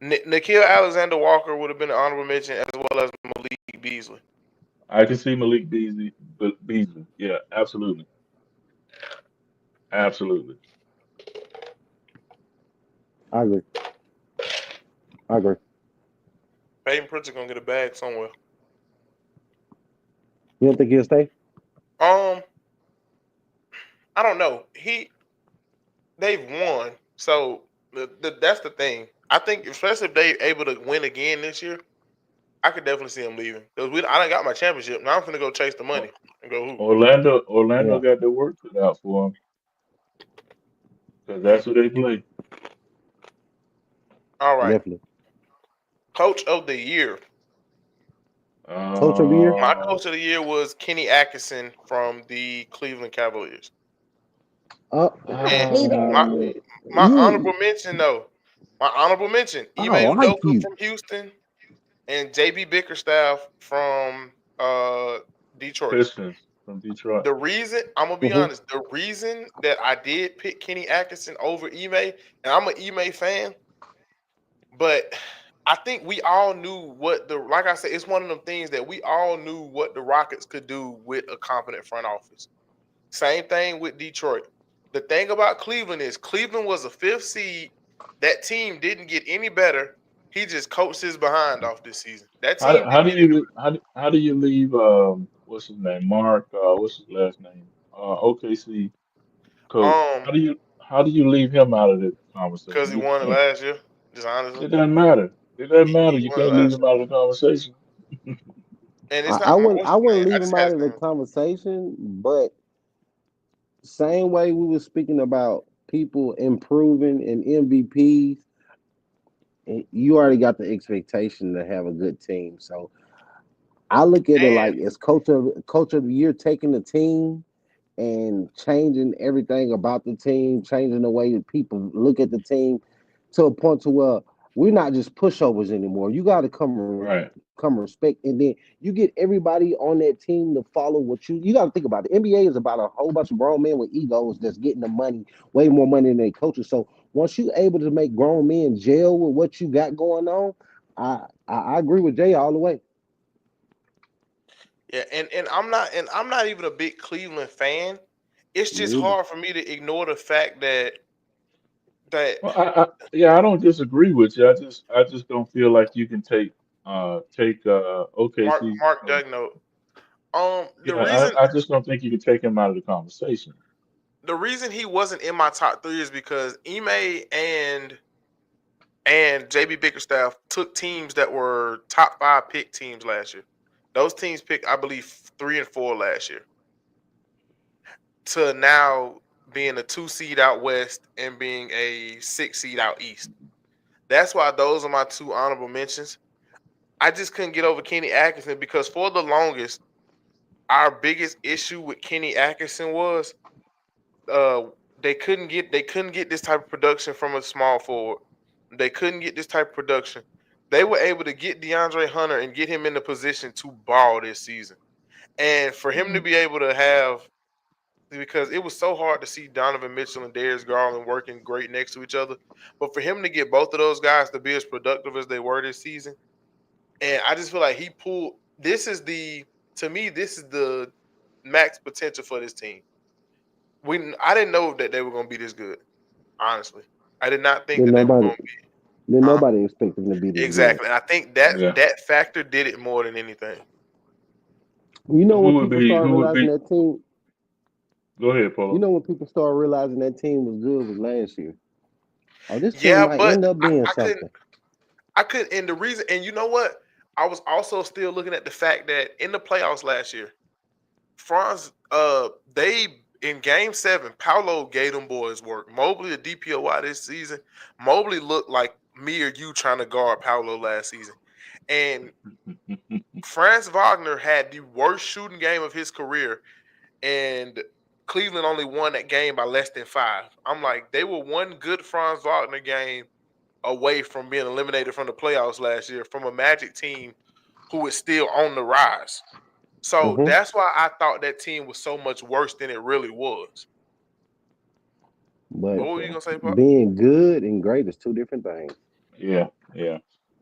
Nikhil Alexander Walker would have been an honorable mention as well as Malik Beasley. I can see Malik Beasley. Yeah, absolutely, absolutely. I agree. I agree. Peyton Pritchard gonna get a bag somewhere. You don't think he'll stay? Um, I don't know. They've won, so that's the thing. I think especially if they able to win again this year, I could definitely see him leaving because I done got my championship. Now I'm gonna go chase the money O- and go hoop. Orlando Yeah, got their work cut out for him because that's who they play. All right, definitely. coach of the year. Coach of the year? My Uh, coach of the year was Kenny Atkinson from the Cleveland Cavaliers. Uh, And wait a my uh, minute. my You, honorable mention though, my honorable mention, I Ime don't like Udoka you. from Houston and JB Bickerstaff from Detroit. Pistons from Detroit. The reason I'm gonna be Hmm. honest, the reason that I did pick Kenny Atkinson over Ime, and I'm an Ime fan, but I think we all knew what the like I said, it's one of them things that we all knew what the Rockets could do with a competent front office. Same thing with Detroit. The thing about Cleveland is Cleveland was a fifth seed. That team didn't get any better. He just coached his behind off this season. That How do, team how didn't do get any you how do you leave what's his name, Mark, what's his last name, OKC coach? better. How do you leave him out of the Because conversation? he You won it can't. last year. Just honestly, It doesn't matter. It doesn't matter. he You won it can't leave last him year, out of the conversation. and it's I not wouldn't what's I his wouldn't name. I leave just him had out his of the name. conversation, but same way we were speaking about people improving and MVPs, and you already got the expectation to have a good team. So I look at it And like as coach of the year, taking the team and changing everything about the team, changing the way that people look at the team to a point to where we're not just pushovers anymore. You got to Right. come respect, and then you get everybody on that team to follow what you got to think about. The NBA is about a whole bunch of grown men with egos that's getting the money, way more money than their coaches. So once you able to make grown men gel with what you got going on, I agree with Jay all the way. yeah, and I'm not even a big Cleveland fan. It's just Me either. hard for me to ignore the fact that Well, yeah, I don't disagree with you. I just don't feel like you can take OKC's Mark coach. Dugno. The Yeah, reason I just don't think you can take him out of the conversation. the reason he wasn't in my top three is because Ime and JB Bickerstaff took teams that were top five pick teams last year. Those teams picked, I believe, 3 and 4 last year. To now being a 2 seed out west and being a 6 seed out east. That's why those are my two honorable mentions. I just couldn't get over Kenny Atkinson because for the longest, our biggest issue with Kenny Atkinson was uh they couldn't get this type of production from a small forward. They couldn't get this type of production. They were able to get DeAndre Hunter and get him in the position to ball this season. And for him to Mhm. be able to have because it was so hard to see Donovan Mitchell and Darius Garland working great next to each other. But for him to get both of those guys to be as productive as they were this season, and I just feel like he pulled. This is the to me, this is the max potential for this team. I didn't know that they were going to be this good. Honestly, I did not think Then that they were nobody going to be. then Huh? nobody expected them to be this good. Exactly. And I think that Yeah. that factor did it more than anything. You know when Who would people be? start Who would realizing be? that team, Go ahead, you Polo. know when people start realizing that team was good was last year. Oh, this team Yeah, might but end up I, being I couldn't. something. I could. And the reason, and you know what? I was also still looking at the fact that in the playoffs last year, Franz, they in Game 7, Paolo gave them boys work. Mobley, a DPOY this season. Mobley looked like me or you trying to guard Paolo last season, and Franz Wagner had the worst shooting game of his career, and Cleveland only won that game by less than 5. I'm like, they were one good Franz Wagner game away from being eliminated from the playoffs last year from a Magic team who is still on the rise. So Hmm. that's why I thought that team was so much worse than it really was. But But what were you gonna say, Pop? being good and great is two different things. Yeah, yeah.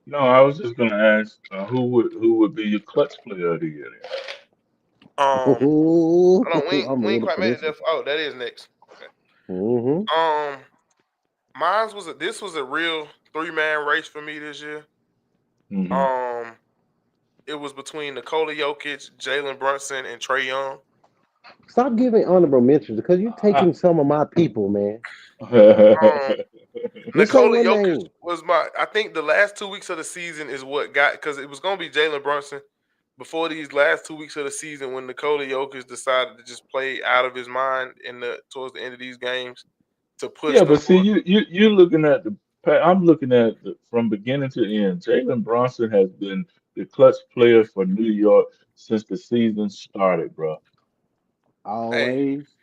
No, I was just gonna ask who would be your clutch player of the year then? Um, Ooh, hold on, I'm we ain't ready quite for made it this there. one. Oh, that is next. Okay. Hmm. Mine's was this was a real 3-man race for me this year. Hmm. Um, it was between Nikola Jokic, Jalen Brunson, and Trey Young. Stop giving honorable mentions because you're I, taking some of my people, man. Um, Just say Nikola one Jokic name. was my. I think the last 2 weeks of the season is what got because it was gonna be Jalen Brunson before these last 2 weeks of the season when Nikola Jokic decided to just play out of his mind in the towards the end of these games to push yeah, them. but see, you're looking at I'm looking at from beginning to end. Jalen Bronson has been the clutch player for New York since the season started, bro. Hey, Always.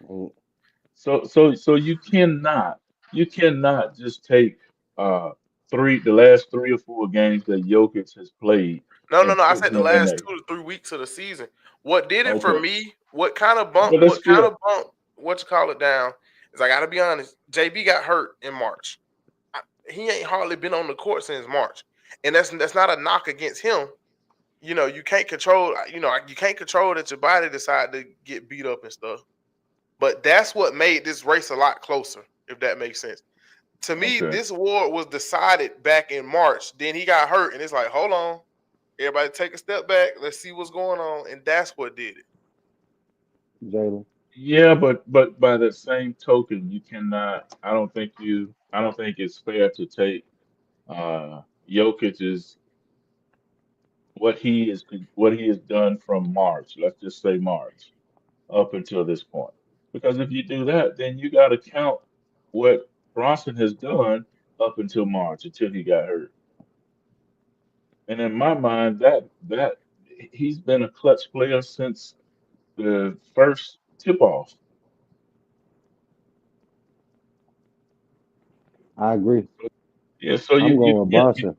So you cannot just take uh the last 3 or 4 games that Jokic has played no, no, and no. I put said the him in last that. 2 to 3 weeks of the season. What did it for Okay, me? What kind of bump? but that's What kind still of bump? What you call it down? Is I got to be honest. JB got hurt in March. He ain't hardly been on the court since March, and that's not a knock against him. You can't control. You can't control that your body decide to get beat up and stuff. But that's what made this race a lot closer, if that makes sense. To me, okay. this award was decided back in March. Then he got hurt, and it's like, hold on, everybody take a step back. Let's see what's going on, and that's what did it. Jalen. Yeah, but by the same token, you cannot. I don't think it's fair to take Jokic's what he has done from March. Let's just say March up until this point, because if you do that, then you got to count what Bronson has done up until March until he got hurt. And in my mind, that he's been a clutch player since the first tip off. I agree. Yeah, so I'm you going with yeah, Bronson.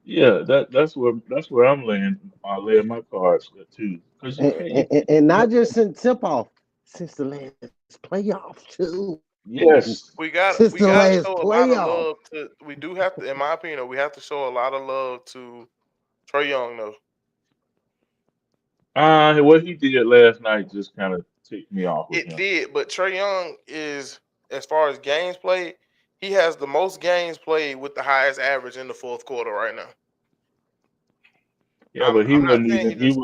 yeah, that's where I'm laying my cards too. Because you And, can't and not just since tip off, since the last playoff too. yes. Since We the got we got last to show a lot of playoff. love to. We do have to, in my opinion, we have to show a lot of love to Trey Young though. What he did last night just kind of ticked me off with It him. did, but Trey Young is, as far as games played, he has the most games played with the highest average in the fourth quarter right now. Yeah, I'm but he I'm not wouldn't saying even he just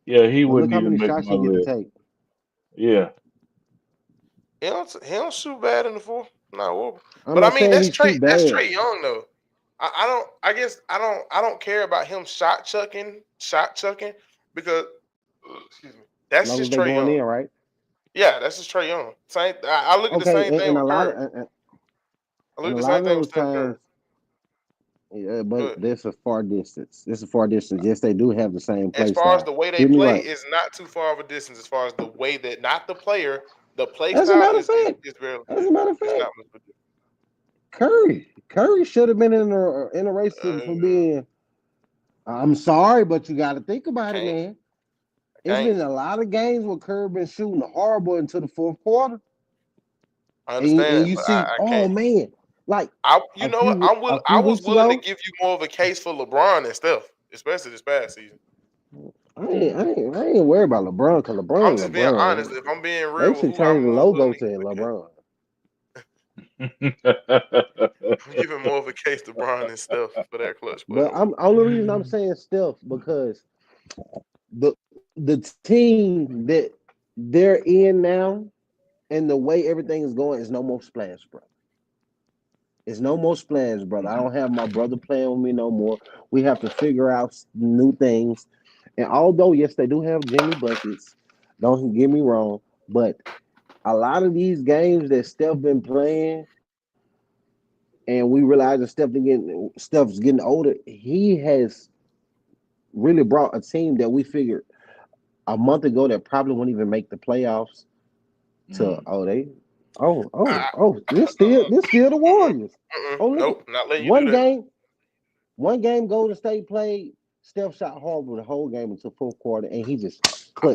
yeah, he But wouldn't look how even many make shots my he get to list. take. Yeah. he don't shoot bad in the fourth. No, horrible. I'm But I not mean saying he shoot That's bad. Trey Young though. I don't I guess I don't care about him shot chucking because excuse me. As That's long as just they Trey going Young. in, right? Yeah, that's just Trey Young. Same. I look at the Okay, same thing and with a lot Curry. of I look and at a the lot same of thing with those Steph Curry. times, yeah, but But there's a far distance. There's a far distance. Yes, they do have the same as play far as style. the way they Hear me play right. is not too far of a distance. As far as the way that not the player, the play As a style matter of fact, is very as a matter of it's fact, not much of a difference. Curry should have been in a race for being. I'm sorry, but you got to think about it, Can't man. I It's can't been a lot of games where Curry been shooting horrible into the fourth quarter, I and understand, you but see, I oh can't. man, like You know what? a I few was weeks willing to ago. give you more of a case for LeBron and Steph, especially this past season. I ain't worried about LeBron because I'm LeBron, just being honest. LeBron. If I'm being They real with should who change I'm the more willing logo to to give a case, LeBron. I'm giving more of a case to Bron and Steph for that clutch play But award. I'm only reason I'm saying Steph because the team that they're in now and the way everything is going is no more splash, bro. It's no more splash, brother. I don't have my brother playing with me no more. We have to figure out new things. And although yes, they do have Jimmy buckets, don't get me wrong, but a lot of these games that Steph been playing, and we realize that Steph's getting older. He has really brought a team that we figured a month ago that probably won't even make the playoffs to Mm. this still the Mm-mm, Warriors. mm-mm. Oh, look at Nope, not letting you do one that. game. One game Golden State played. Steph shot horrible the whole game until fourth quarter, and he just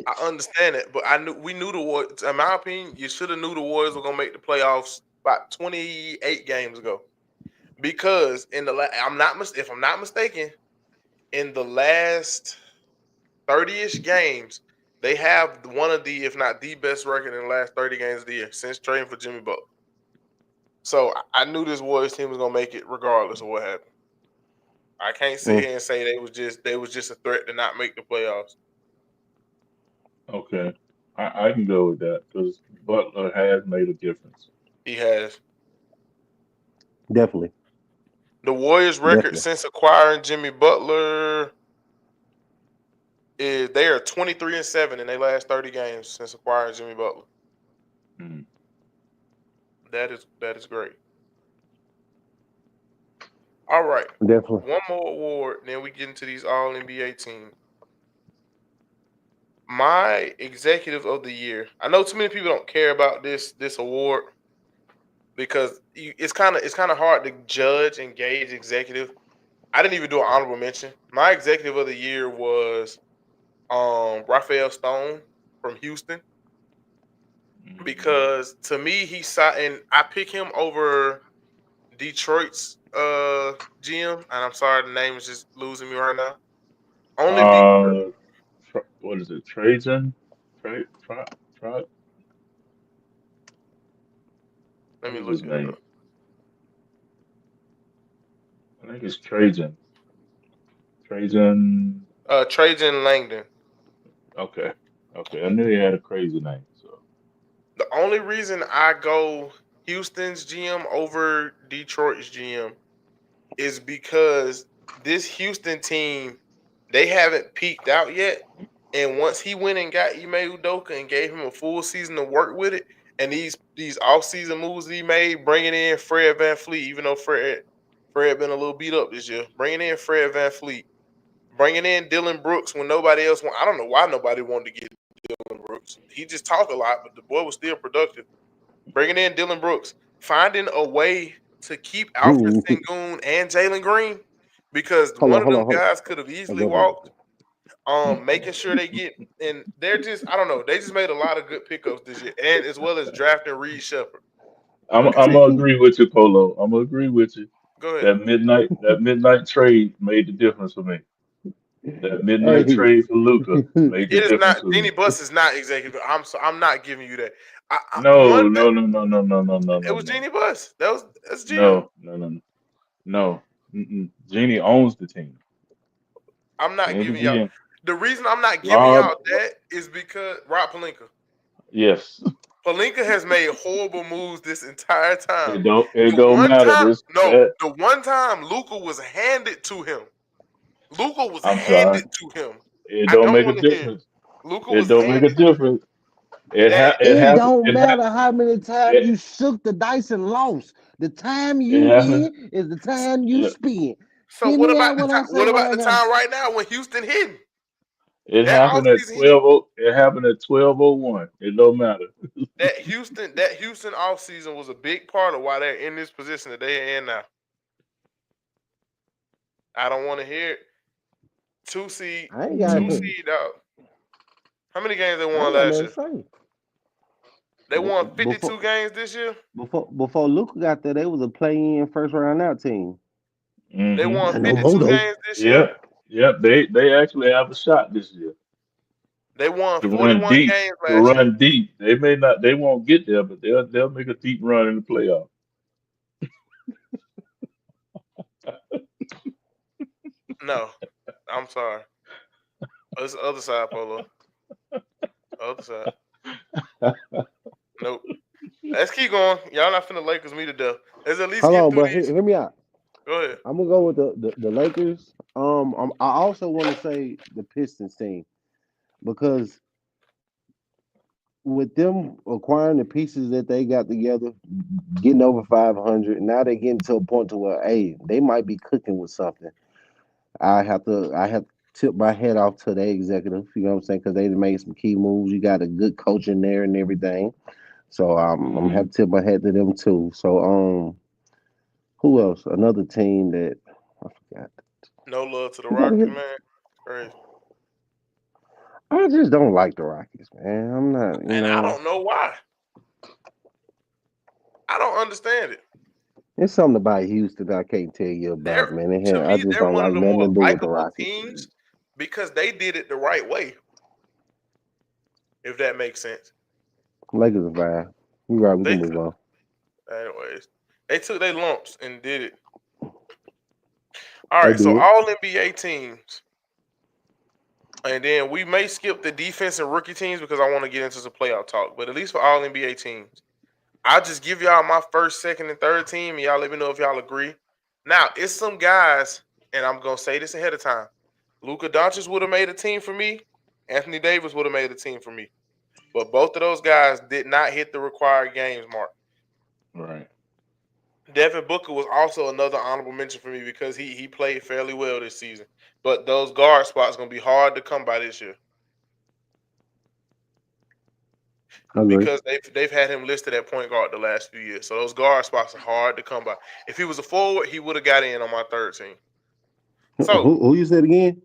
I clutched. understand it, but we knew the Warriors. In my opinion, you should have knew the Warriors were gonna make the playoffs about 28 games ago. Because if I'm not mistaken, in the last 30-ish games, they have one of the, if not the best record in the last 30 games of the year since trading for Jimmy Butler. So I knew this Warriors team was gonna make it regardless of what happened. I can't sit Mm, here and say they was just a threat to not make the playoffs. Okay, I can go with that because Butler has made a difference. He has definitely, the Warriors record definitely. since acquiring Jimmy Butler is they are 23-7 in their last 30 games since acquiring Jimmy Butler. Mm. That is great. All right. Definitely. One more award, then we get into these all NBA teams. My executive of the year. I know too many people don't care about this award because it's kind of hard to judge and gauge executive. I didn't even do an honorable mention. My executive of the year was Raphael Stone from Houston Hmm. because to me he saw and I pick him over Detroit's GM, and I'm sorry the name is just losing me right now. Only because Uh, what is it? Trajan? Tra, tra, tra, let what me is look his it name? up. I think it's Trajan. Trajan. Trajan Langdon. Okay. Okay. I knew he had a crazy name. So. The only reason I go Houston's GM over Detroit's GM is because this Houston team they haven't peaked out yet. And once he went and got Ime Udoka and gave him a full season to work with it, and these off season moves that he made, bringing in Fred Van Fleet, even though Fred been a little beat up this year, bringing in Fred Van Fleet, bringing in Dylan Brooks when nobody else want. I don't know why nobody wanted to get Dylan Brooks. He just talked a lot, but the boy was still productive. Bringing in Dylan Brooks, finding a way to keep Alfred Hold Sengun and Jalen Green because on, one of hold them on, hold guys could have on. easily Go ahead. walked. Making sure they get and they're just I don't know. They just made a lot of good pickups this year, and as well as drafting Reed Shepard. I'm Because gonna agree with you, Polo. I'm gonna agree with you. go ahead, That midnight trade made the difference for me. That midnight Hey, trade for Luca made the it is not difference for Jeannie me. Buss is not executive. I'm not giving you that. One No, no, no, no, no, no, no, no, it no, was no, Jeannie Buss. That's GM. no, no, no, no, no. Mm-mm. Jeannie owns the team. I'm He not ain't the giving y'all. GM. The reason I'm not giving Rob, y'all that is because Rob Palinka. yes. Palinka has made horrible moves this entire time. It The don't one matter. time, This no, that the one time Luca was handed to him. Luca was I'm sorry. handed to him. It I don't don't make a want to hear it. difference. Luca It was don't make a handed to him. difference. It That ha it it happened. don't It ha matter how many times it you shook the dice and lost. The time it you happened. win is the time you Yeah, spend. so Hear what me about out the when I time? say What what about I the got. time right now when Houston hitting it that happened at offseason? He 12. It happened at 12:01. It don't matter. that Houston offseason was a big part of why they're in this position that they're in now. I don't want to hear it. Two seed, I ain't got two Mm. seed out. How many games they I won ain't got last nothing year? to say. They won Before 52 games this year. before Luca got there, they was a play-in first round out team. They Hmm. won I know, hold 52 on. games this year. Yep. Yep. They actually have a shot this year They won to run 41 deep. games To last year. run deep. They may not. They won't get there, but they'll make a deep run in the playoff. No, I'm sorry. It's the other side, Polo. Other side. Nope. Let's keep going. Y'all not finna Lakers me to death. Let's at least Hold get on, through but these. hear me out. Go ahead. I'm gonna go with the Lakers. I also want to say the Pistons team because with them acquiring the pieces that they got together, getting over 500, now they're getting to a point to where, hey, they might be cooking with something. I have to tip my head off to the executive. You know what I'm saying? Because they made some key moves. You got a good coach in there and everything. So I'm Mm, happy to tip my hat to them too. So who else? Another team that I forgot. No love to the Who got to Rockets, get? man. Crazy. I just don't like the Rockets, man. I'm not, you And I know. don't know why. I don't understand it. It's something about Houston that I can't tell you about, They're man. to I me, just they're don't one of like the nothing more to do with the likable Rockets. teams because they did it the right way, if that makes sense. Lakers are fine. You right? We They can move on. anyways, they took their lumps and did it. All They right, so did. all NBA teams. And then we may skip the defense and rookie teams because I want to get into some playoff talk. But at least for all NBA teams, I'll just give y'all my first, second, and third team, and y'all let me know if y'all agree. Now, it's some guys, and I'm gonna say this ahead of time. Luka Doncic would have made a team for me. Anthony Davis would have made a team for me. But both of those guys did not hit the required games mark. right. Devin Booker was also another honorable mention for me because he played fairly well this season. But those guard spots gonna be hard to come by this year. I agree. Because they've had him listed at point guard the last few years. So those guard spots are hard to come by. If he was a forward, he would have got in on my third team. So Who you said again?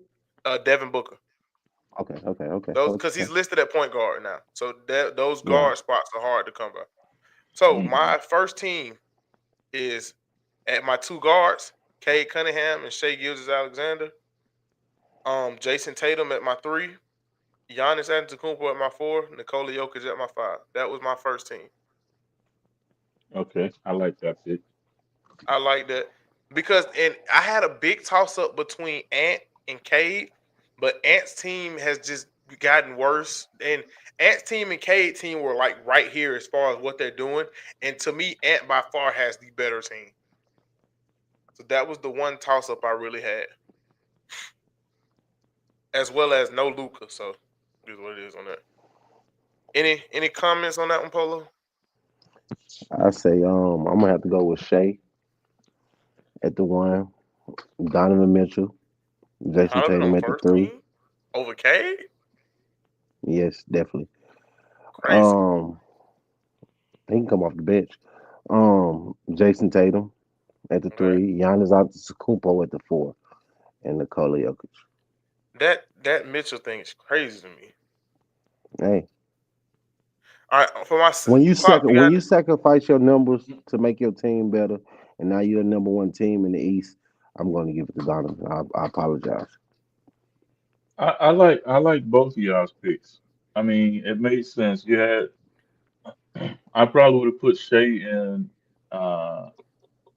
Devin Booker, Okay, okay, okay. those What because you he's say? listed at point guard now. So those Yeah. guard spots are hard to come by. So Hmm. my first team is at my two guards, Cade Cunningham and Shea Gilgeous-Alexander. Jason Tatum at my three, Giannis Antetokounmpo at my four, Nikola Jokic at my five. That was my first team. Okay, I like that pick. I like that because and I had a big toss up between Ant and Cade, but Ant's team has just gotten worse. And Ant's team and Cade team were like right here as far as what they're doing. And to me, Ant by far has the better team. So that was the one toss up I really had, as well as no Luca. So is what it is on that. Any comments on that one, Polo? I say I'm gonna have to go with Shea at the one, Donovan Mitchell, Jason Donovan Tatum on at the first three. team over Cade? Yes, definitely. Crazy. Um, he can come off the bench. Jason Tatum at the Okay. three, Giannis Antetokounmpo at the four, and Nikola Jokic. That Mitchell thing is crazy to me. Hey, All right, for my clock, we when got you sacrifice your numbers to make your team better, and now you're the number one team in the East, I'm going to give it to Donovan. I apologize. I like both of y'all's picks. I mean, it made sense. You had I probably would have put Shay in uh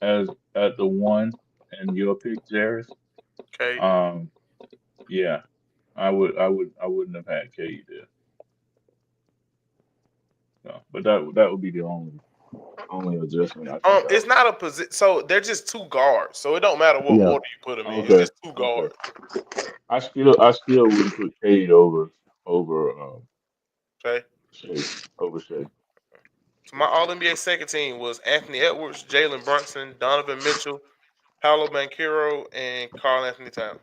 as at the one and your pick, Jairus. Cade. Um, yeah, I wouldn't have had Cade there. No, but that would be the only adjustment I think I It's would. not a position. So they're just two guards. So it don't matter what Yeah, order you put them in. It's Okay, just two okay. guards. I still wouldn't put Cade over Okay. Shay over Shay. So my All NBA second team was Anthony Edwards, Jalen Brunson, Donovan Mitchell, Paolo Banchero, and Carl Anthony Towns.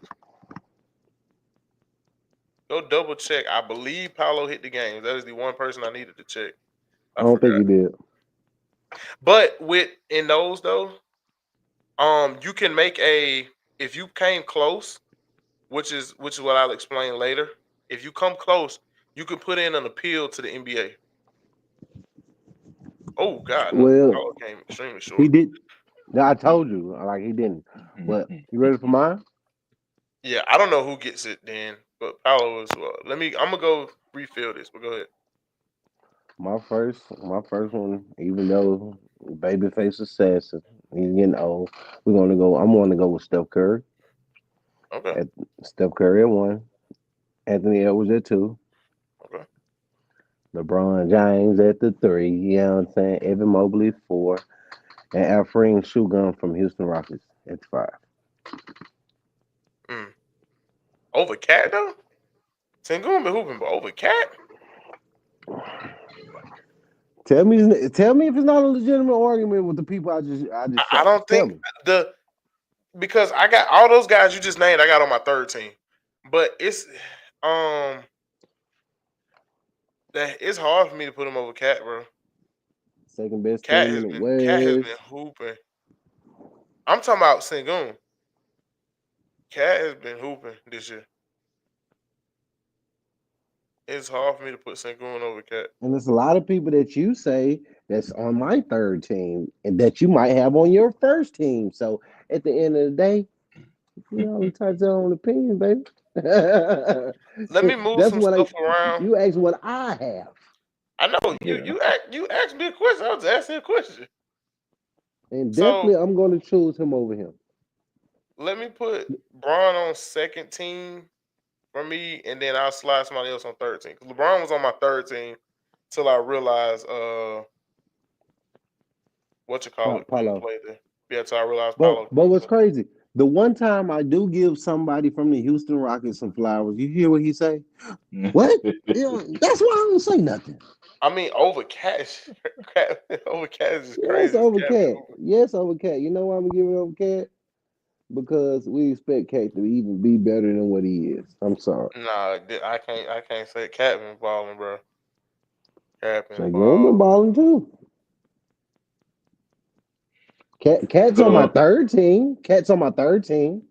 Go double check. I believe Paolo hit the game. That is the one person I needed to check. I I don't think forgot. he did. But with in those though, you can make a if you came close, which is what I'll explain later. If you come close, you can put in an appeal to the NBA. Oh God, no, Well, Paolo came extremely he short. did. Yeah, I told you, like he didn't. But you ready for mine? Yeah, I don't know who gets it then, but Paolo is well. Let me. I'm gonna go refill this. But go ahead. My first one. Even though babyface assassin, he's getting old. We're gonna go. I'm going to go with Steph Curry Okay. at Steph Curry at one, Anthony Edwards at two, Okay. LeBron James at the three. You know what I'm saying? Evan Mobley four, and Alfred Shogun from Houston Rockets at five. Mm. Over Cat though. Sengun been hooping, but over Cat. Tell me if it's not a legitimate argument with the people I just I said. don't Tell think me. the because I got all those guys you just named. I got on my third team, but um it's hard for me to put him over Cat, bro. Second best team in the Cat has been West. hooping. I'm talking about Sengun. Cat has been hooping this year. It's hard for me to put Sengun over Cat. And there's a lot of people that you say that's on my third team and that you might have on your first team. So at the end of the day, we all entitled to our own opinion, baby. Let me move That's some what I stuff around. you ask what I have. I know Yeah. you asked me a question. I was asking a question. And So definitely I'm gonna choose him over him. let me put Braun on second team for me, and then I'll slide somebody else on third team. 'Cause LeBron was on my third team till I realized what you call it couldn't Paulo. play there. Yeah, till I realized But Paolo but couldn't what's play. crazy? The one time I do give somebody from the Houston Rockets some flowers, you hear what he say? What? You know, that's why I don't say nothing. I mean, over Cash, over Cash is Yes, crazy. It's over Cat been Cat. hooping. Yes, over Cat. You know why I'm giving it over Cat? Because we expect Cat to even be better than what he is. I'm sorry. Nah, I can't say Cat been balling, bro. Cat been Like Roman balling. balling too. Cat's on my So third team. Cat's on my third team.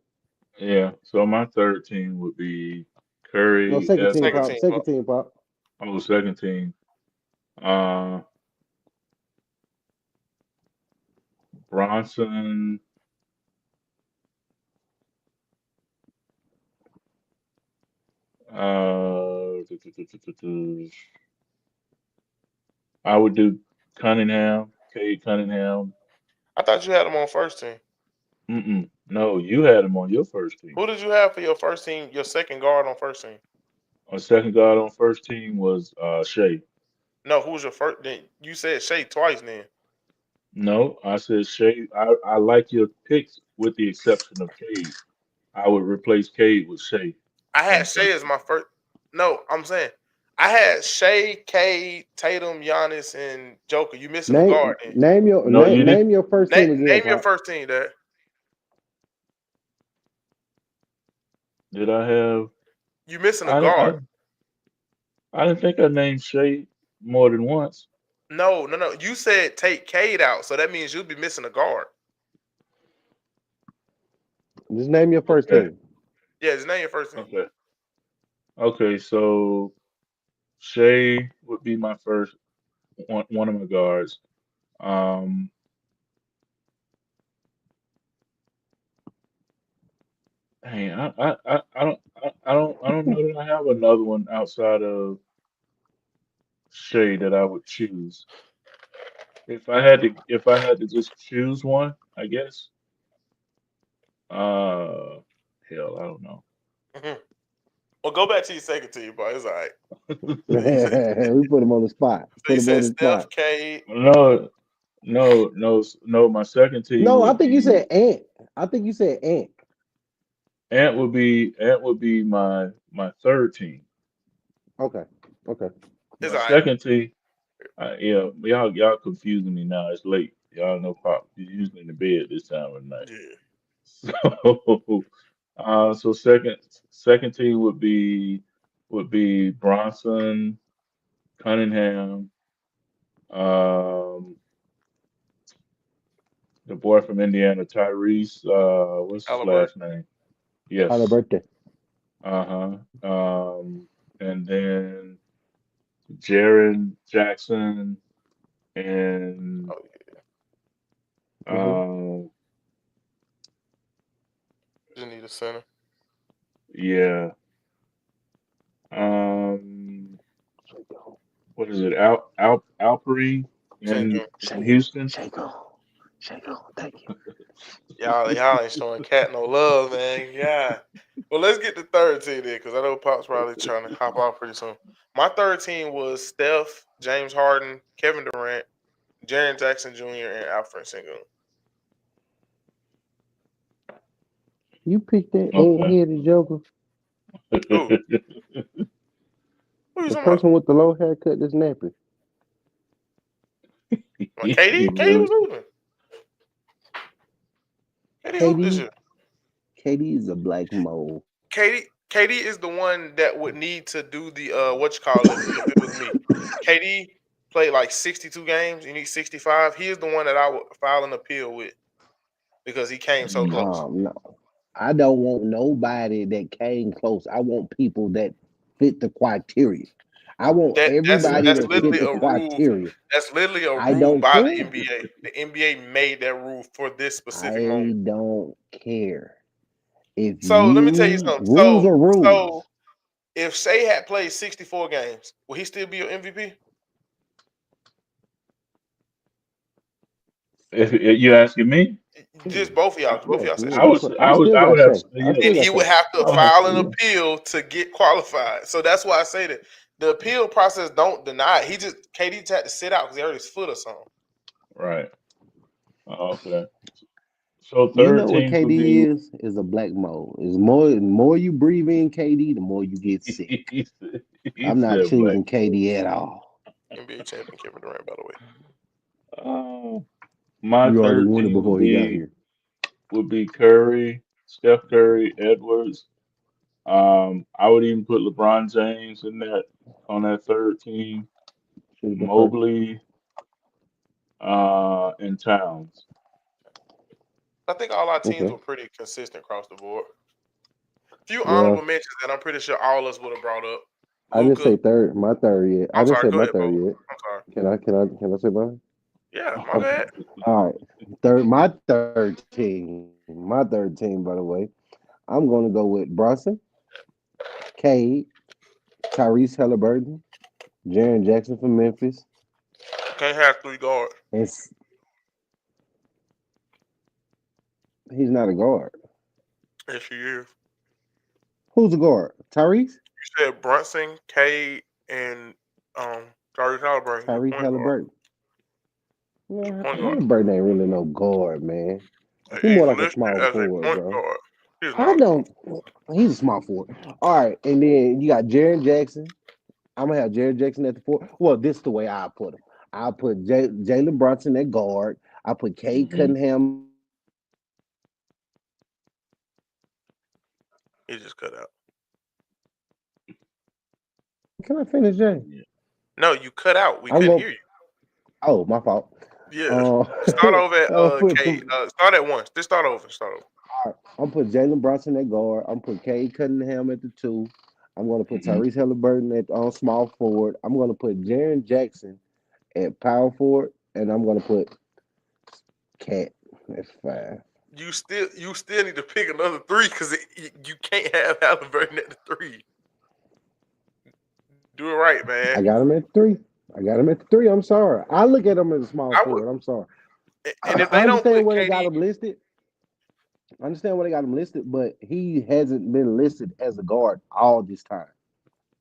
yeah. So my third team would be No, Curry, second team Second Edwards. pop. team, Second Pop. team pop. Oh, second team. Uh, Bronson. I would do Cunningham, Cade Cunningham. I thought you had him on first team. No, you had him on your first team. Who did you have for your first team? Your second guard on first team? Our second guard on first team was Shea. No, who was your first? Then you said Shea twice. Then No, I said Shea. I like your picks with the exception of Cade. I would replace Cade with Shea I had on Shea first as team. my first. No, I'm saying I had Shea, Cade, Tatum, Giannis, and Joker. You missing a guard? Then No, you didn't. name your first team again, name your pop. first team. That Did I have? you missing a I didn't. guard. I didn't think I named Shea more than once. No, no, no. You said take Cade out, so that means you'll be missing a guard. Just name your first Okay. team. Yeah, just name your first team. Okay. Okay. So Shea would be my first one of my guards. Um, hey, I don't know that I have another one outside of Shea that I would choose. If I had to just choose one, I guess. Uh, hell, I don't know. Mhm. Well, go back to your second team, boy. It's all right. So you said We put him on the spot. so Put you him on said the spot. Steph, Cade. No, no. My second team No, I would think you be said Ant. I think you said Ant. Ant would be my third team. Okay. Okay. It's My all right. second team, yeah, y'all confusing me now. It's late. Y'all know Pop. He's usually in the bed this time of night. Yeah. So, so second team would be Bronson, Cunningham, um, the boy from Indiana, Tyrese. What's his Halliburton. last name? Yes. Birthday. Uh-huh. And then Jaren Jackson and Oh, yeah. Mm-hmm. um, Just need a center. yeah, um, what is it? Alperi Sengun. in Shake it. Houston. Shake on. Shake on. Thank you. Y'all ain't showing Cat no love, man. Yeah. Well, let's get the third team then, because I know Pop's probably trying to hop off pretty soon. My third team was Steph, James Harden, Kevin Durant, Jaren Jackson Jr., and Alfred Sengun. You picked that ant Okay. headed joker. Who? Who you The talking about? person with the low haircut that's nappy. Like KD? KD was Really? hooping. KD hooped this KD. year. KD is a black mole. KD is the one that would need to do the what you call it if it was me. KD played like 62 games. You need 65. He is the one that I would file an appeal with because he came so Mm. close. No, I don't want nobody that came close. I want people that fit the criteria. I want That that's everybody that's that Exactly. fit literally the a rule. criteria. That's literally a I rule don't by the care. NBA. The NBA made that rule for this specific I moment. don't care. If So let me tell you you something. rules are So rules. if Shea had played 64 games, will he still be your MVP? If you're asking me, Just both of y'all. 'Cause both of Yeah, y'all said yeah. I Shea. would I still I got would have to Shay. say I still Then yes. got he would Shay. have to I would have to file say an yes. appeal to get qualified. So that's why I say that the appeal process don't deny it. He just KD just had to sit out because he hurt his foot or something. Right. Okay. So You third know what team would be KD is? Is a black mold. Is more you breathe in KD, the more you get sick. he said, he I'm not said black choosing gold. KD at all. NBA champion Kevin Durant, by the way. Oh, my We already third won it team before he got here. would be Curry, Steph Curry, Edwards. I would even put LeBron James in that on that third team. Should have been first. Mobley, and Towns. I think all our teams Okay. were pretty consistent across the board. Few honorable Well, mentions that I'm pretty sure all of us would have brought up. I didn't Luca. say third. My third yet. I I'm didn't sorry. say Go my ahead, Bo. third yet. I'm sorry. Can I say mine? Yeah, my Okay. bad. All right. Third. My third team. My third team. By the way, I'm going to go with Bronson, Cade, Tyrese Halliburton, Jaren Jackson from Memphis, Can't have three guards. and he's not a guard. Yes, he is. Who's a guard? Tyrese. You said Brunson, Cade, and Tyrese Halliburton. He's a Tyrese point guard. Halliburton. He's a Yeah, point guard. Halliburton ain't really no guard, man. He He's more like a listed small as a forward, point bro. guard. He's I not. don't. He's a small forward. All right, and then you got Jaren Jackson. I'm gonna have Jaren Jackson at the four. Well, this is the way I put him. I'll put Jalen Brunson at guard. I put Cade Hmm. Cunningham at the two. I put Tyrese Halliburton at the three. I'm gonna put Jaren He just Jackson cut at out. the four. Can I finish, Jay? Yeah. No, you cut out. We I'm couldn't going. hear you. Oh, my fault. Yeah. Uh, Start over at I'll put Cade. Start at once. Just start over. Start over. all right, I'm put Jalen Brunson at guard. I'm put Cade Cunningham at the two. I'm going to put Hmm. Tyrese Halliburton at on small forward. I'm going to put Jaren Jackson at power forward, and I'm going to put Cat at five. You still need to pick another three because you can't have Halliburton at the three. Do it right, man. I got him at three. I got him at the three. I'm sorry. I look at him as a small I would, forward. I'm sorry. and if I they don't understand put where they got KD, him listed. I understand where they got him listed, but he hasn't been listed as a guard all this time.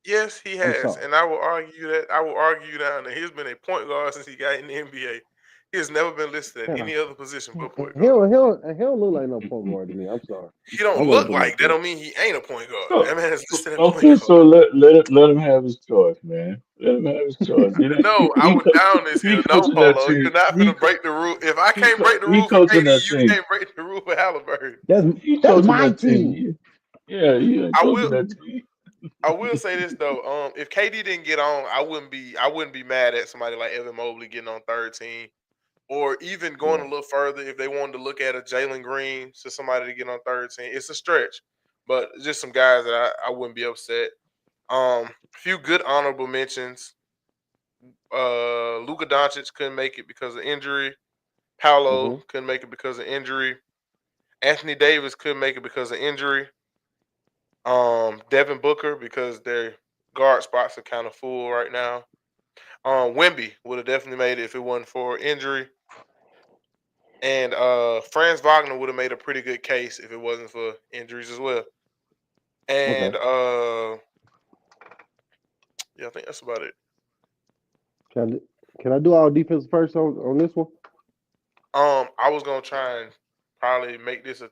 yes, he I'm has, sorry. and I will argue that. I will argue down that he's been a point guard since he got in the NBA. He has never been listed at Yeah. any other position but point He guard. don't, he don't, he don't look like no point guard to me. I'm sorry. He don't I'm going to look put him at like that. three. Don't mean he ain't a point guard. That So, man is listed at point okay, guard. so let him have his choice, man. Let him have his choice. No, I was down this He here. No, coaching that Polo, you're team. not finna break the rule. If I can't break the He rule for coaching KD, that you team. can't break the rule for Halliburton. That's He that's coaching my that team. team. Yeah, he ain't I coaching will. that team. I will say this though. If KD didn't get on, I wouldn't be mad at somebody like Evan Mobley getting on third team, or even going a Yeah. little further if they wanted to look at a Jalen Green to somebody to get on third team. It's a stretch, but just some guys that I wouldn't be upset. Few good honorable mentions. Luka Doncic couldn't make it because of injury. Paolo Hmm. couldn't make it because of injury. Anthony Davis couldn't make it because of injury. Devin Booker because their guard spots are kind of full right now. Wemby would have definitely made it if it wasn't for injury. And Franz Wagner would have made a pretty good case if it wasn't for injuries as well. Okay. And yeah, I think that's about it. Can I, do- can I do all defense first on this one? I was gonna try and probably make this a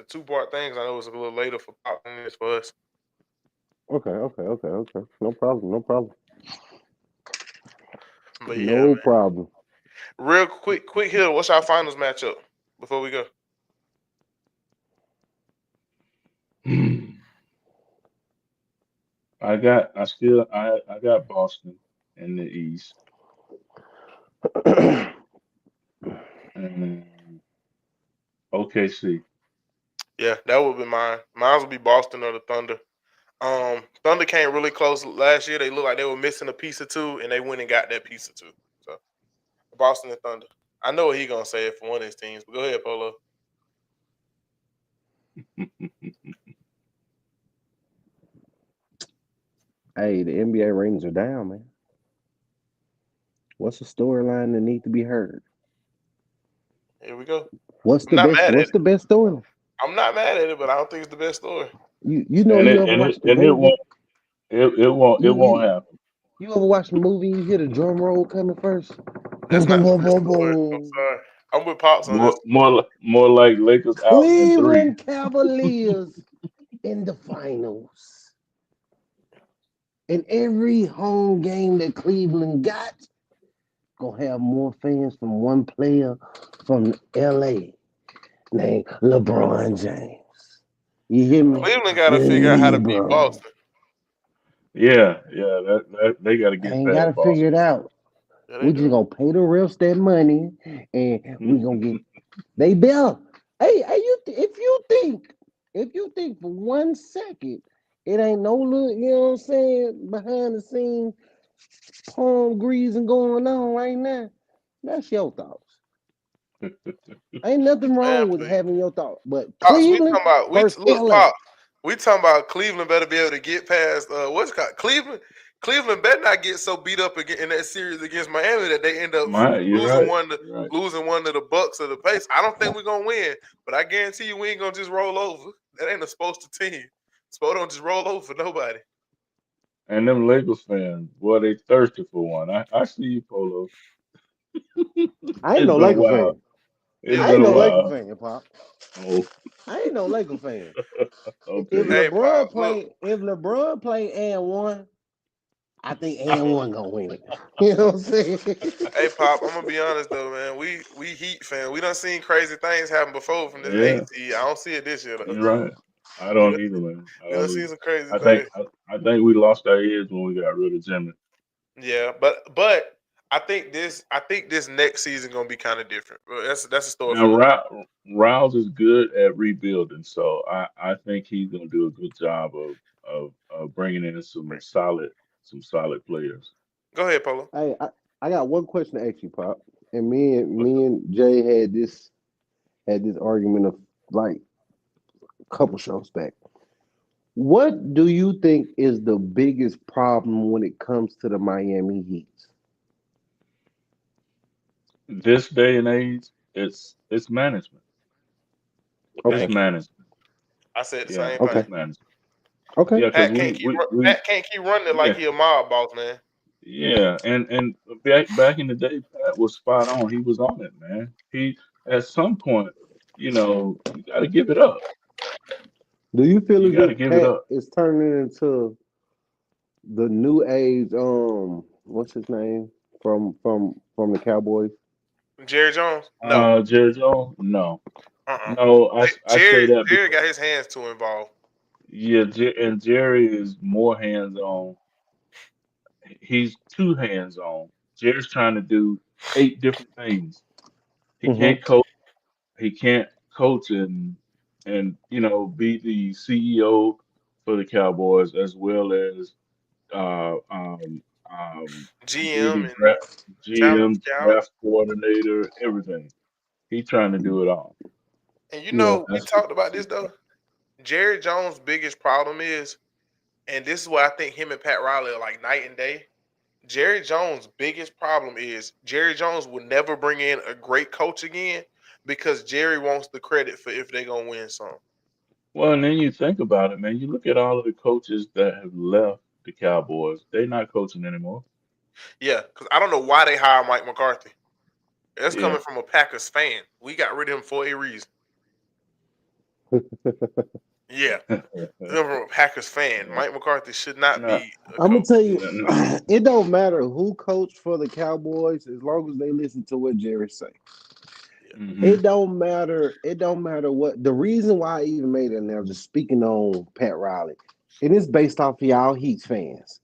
2 part thing 'cause I know it's a little later for pop than it is for us. Okay. No problem. No problem. But yeah, No man. problem. Real quick hitter. What's our finals matchup before we go? I got Boston in the East. And OKC. Yeah, that would be mine. Mine would be Boston or the Thunder. Thunder came really close last year. They looked like they were missing a piece or two, and they went and got that piece or two. So Boston and Thunder. I know what he gonna say for one of his teams, but go ahead, Polo. Hey, the NBA ratings are down, man. What's the storyline that need to be heard? Here we go. What's I'm the not best? mad at What's it. the best storyline? I'm not mad at it, but I don't think it's the best story. You know and you it ever and watch it the and it movie? won't it won't You happen. you ever watch the movie? You hear the drum roll coming first. Boom That's boom not the boom best boom story. I'm boom. sorry. I'm with Pops on this. More like Lakers out in three. Cleveland Cavaliers in the finals. And every home game that Cleveland got gonna have more fans from one player from LA named LeBron James. You hear me? Cleveland got to figure out how to beat LeBron. Boston. Yeah. That they got to I get ain't past gotta figure it Boston. out. Yeah, they We just do. gonna pay the refs that money, and we gonna get they better. Hey, if you think for 1 second it ain't no little, you know what I'm saying, behind the scenes palm greasing going on right now, that's your thoughts. Ain't nothing Man, wrong with please. having your thoughts, but Pops, we Cleveland talking about versus look, LA. Pops. We talking about Cleveland better be able to get past what's it called Cleveland. Cleveland better not get so beat up again in that series against Miami that they end up You're losing right. one to You're right. the Bucks or the Pace. I don't think we're gonna win, but I guarantee you we ain't gonna just roll over. That ain't a supposed to team. Spo don't just roll over for nobody. And them Lakers fans, boy, they thirsty for one. I see you, Polo. I ain't It's no been a Laker while. fan. It's Yeah, I we ain't been a no know. Laker while. fan, Pop. Oh, I ain't no Laker fan. If okay. Hey, LeBron Pops, look. play, if LeBron play and one, I think and one gonna win it. You know what I'm saying? Hey, Pop, I'm gonna be honest though, man. We Heat fan. We done seen crazy things happen before from this eight Yeah, seed. I don't see it this year though. you're right. I We don't done, either, man. I we done don't seen either. some crazy I think things. I, I think we lost our edge when we got rid of Jimmy. Yeah, but I think this next season gonna be kind of different. Well, that's a story for Now, another. Riles is good at rebuilding, so I think he's gonna do a good job of bringing in some solid players. Go ahead, Polo. Hey, I got one question to ask you, Pop. And me and Jay had this argument of like a couple shows back. What do you think is the biggest problem when it comes to the Miami Heat? This day and age, it's management. It's Okay, Thank you. management. I said the Yeah, same okay, thing. it's management. okay. Yeah, because we Pat can't keep running it like yeah he a mob boss, man. yeah, and back in the day, Pat was spot on. He was on it, man. He at some point, you got to give it up. Do you feel You as got to if give it Pat up. is turning into the new age? What's his name from the Cowboys? Jerry Jones? No. Jerry Jones? No, Uh-uh. no. I say that Jerry because got his hands too involved. yeah, and Jerry is more hands on. He's too hands on. Jerry's trying to do eight different things. He Hmm. can't coach. He can't coach and be the CEO for the Cowboys as well as uh, um, be GM the and draft talent GM, scout. draft coordinator, everything. He's trying to do it all. And Yeah. we That's talked about this see. though. Jerry Jones' biggest problem is, and this is why I think him and Pat Riley are like night and day. Jerry Jones' biggest problem is Jerry Jones will never bring in a great coach again because Jerry wants the credit for if they're gonna win some. Well, and then you think about it, man. You look at all of the coaches that have left the Cowboys. They're not coaching anymore. Yeah, because I don't know why they hire Mike McCarthy. That's Yeah. coming from a Packers fan. We got rid of him for a reason. Yeah, coming from a Packers fan. Yeah. Mike McCarthy should not Not, be a I'm gonna coach. tell you, n- it don't matter who coached for the Cowboys as long as they listen to what Jerry say. Yeah, hmm It don't matter. It don't matter what the reason why I even made it now. Just speaking on Pat Riley, it is based off of y'all Heat fans.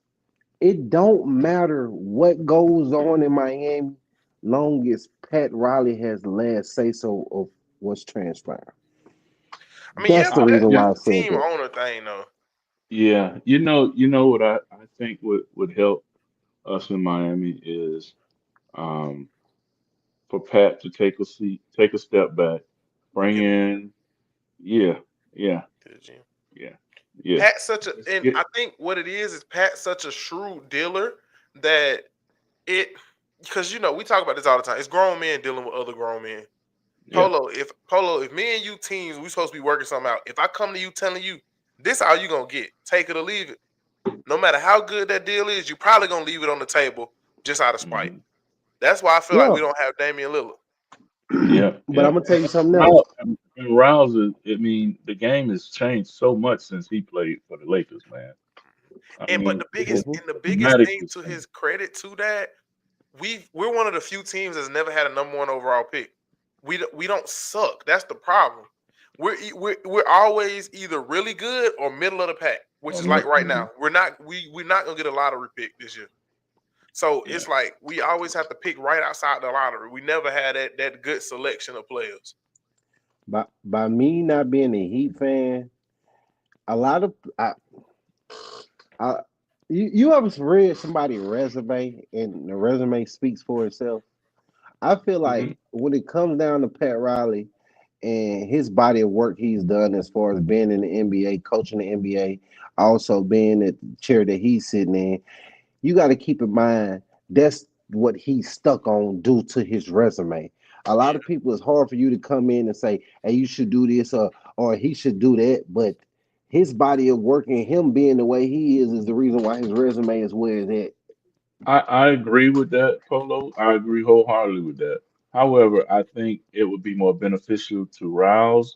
It don't matter what goes on in Miami. long as Pat Riley has the last say so of what's transpiring. I mean, yeah, That's the but I, that, reason yeah, why I that's a said team that. owner thing, though. yeah. What I think would help us in Miami is um, for Pat to take a seat, take a step back, bring Get in, yeah, yeah, to the gym. yeah, yeah. Pat's such a, Let's and get, I think what it is Pat's such a shrewd dealer that it, because we talk about this all the time. It's grown men dealing with other grown men. yeah, If me and you teams, we supposed to be working something out. If I come to you telling you this, all you gonna get, take it or leave it. No matter how good that deal is, you probably gonna leave it on the table just out of spite. hmm That's why I feel like Yeah. we don't have Damian Lillard. yeah, But yeah. I'm gonna tell you something else. Rouse, and Rouse is, I mean, the game has changed so much since he played for the Lakers, man. I And but mean, the it biggest has Mhm. and the biggest thing dramatically to his changed. credit to that, we're one of the few teams that's never had a number one overall pick. We don't suck. That's the problem. We're always either really good or middle of the pack, which is like right Mm-hmm. now. We're not gonna get a lottery pick this year. So Yeah. it's like we always have to pick right outside the lottery. We never had that good selection of players. By me not being a Heat fan, a lot of I you ever read somebody's resume and the resume speaks for itself? I feel like Hmm. when it comes down to Pat Riley and his body of work he's done as far as being in the NBA, coaching the NBA, also being at the chair that he's sitting in, you got to keep in mind that's what he's stuck on due to his resume. A lot Yeah. of people, it's hard for you to come in and say, "Hey, you should do this," or "He should do that," but his body of work and him being the way he is the reason why his resume is where it's at. I agree with that, Polo. I agree wholeheartedly with that. However, I think it would be more beneficial to Rouse,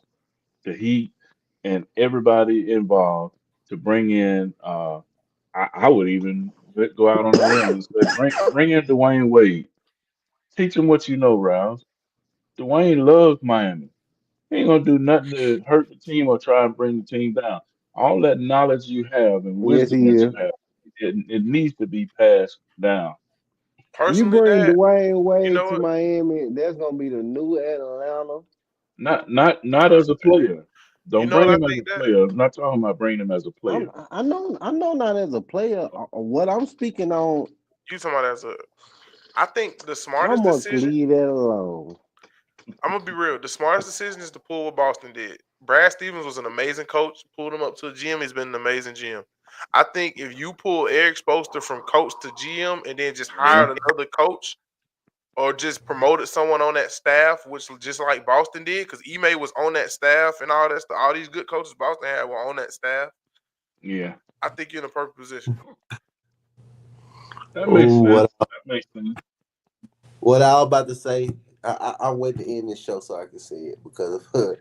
the Heat, and everybody involved to bring in. I would even go out on a limb and say, bring in Dwayne Wade. Teach him what you know, Rouse. Dwayne loves Miami. He ain't gonna do nothing to hurt the team or try and bring the team down. All that knowledge you have and Yes, wisdom he that is. you have, it needs to be passed down. You Personally, bring Dad, Dwayne you Wade know to what? Miami, that's gonna be the new Atlanta. Not as a player. You Don't know what bring I him as think a that player. I'm not talking about bringing him as a player. I know not as a player. What I'm speaking on, you talking about as a. I think the I'm smartest gonna decision. leave that alone. I'm gonna be real. The smartest decision is to pull what Boston did. Brad Stevens was an amazing coach. Pulled him up to a GM. He's been an amazing GM. I think if you pull Eric Spoelstra from coach to GM and then just Yeah, hired another coach or just promoted someone on that staff, which was just like Boston did, because Ime was on that staff and all that stuff. All these good coaches Boston had were on that staff. yeah. I think you're in a perfect position. That makes Oh, sense. That makes sense. what I was about to say, I wait to end this show so I can see it because Man,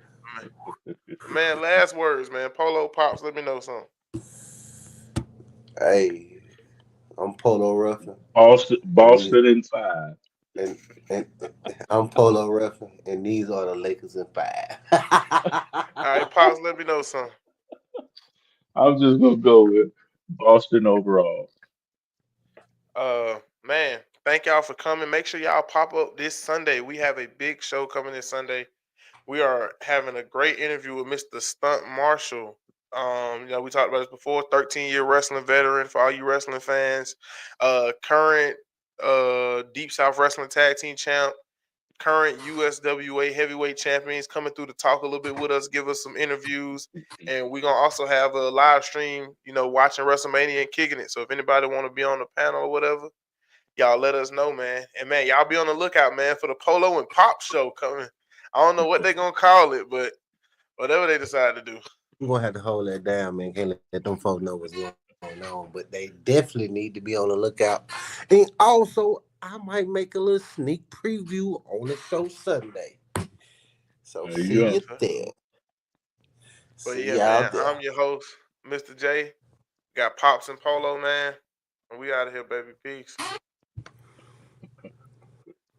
man, last words, man. Polo Pops, let me know something. hey, I'm Polo Ruffin, and these Boston in five. and and I'm Polo Ruffin, and these are the Lakers in five. All right, Pops, let me know something. I'm just gonna go with Boston overall. Man, thank y'all for coming. Make sure y'all pop up this Sunday. We have a big show coming this Sunday. We are having a great interview with Mr. Stunt Marshall. We talked about this before. 13-year wrestling veteran for all you wrestling fans. Current Deep South Wrestling Tag Team Champ. Current USWA Heavyweight Champions coming through to talk a little bit with us, give us some interviews, and we're gonna also have a live stream. Watching WrestleMania and kicking it. So if anybody want to be on the panel or whatever, y'all let us know, man. And man, y'all be on the lookout, man, for the Polo and Pop show coming. I don't know what they gonna call it, but whatever they decide to do. I'm gonna have to hold that down, man. Can't let them folks know what's going on, but they definitely need to be on the lookout. And also, I might make a little sneak preview on the show Sunday. So There see you you go. Okay. there. But See yeah, y'all man, there. I'm your host, Mr. J. Got Pops and Polo, man. And we out of here, baby. Peace.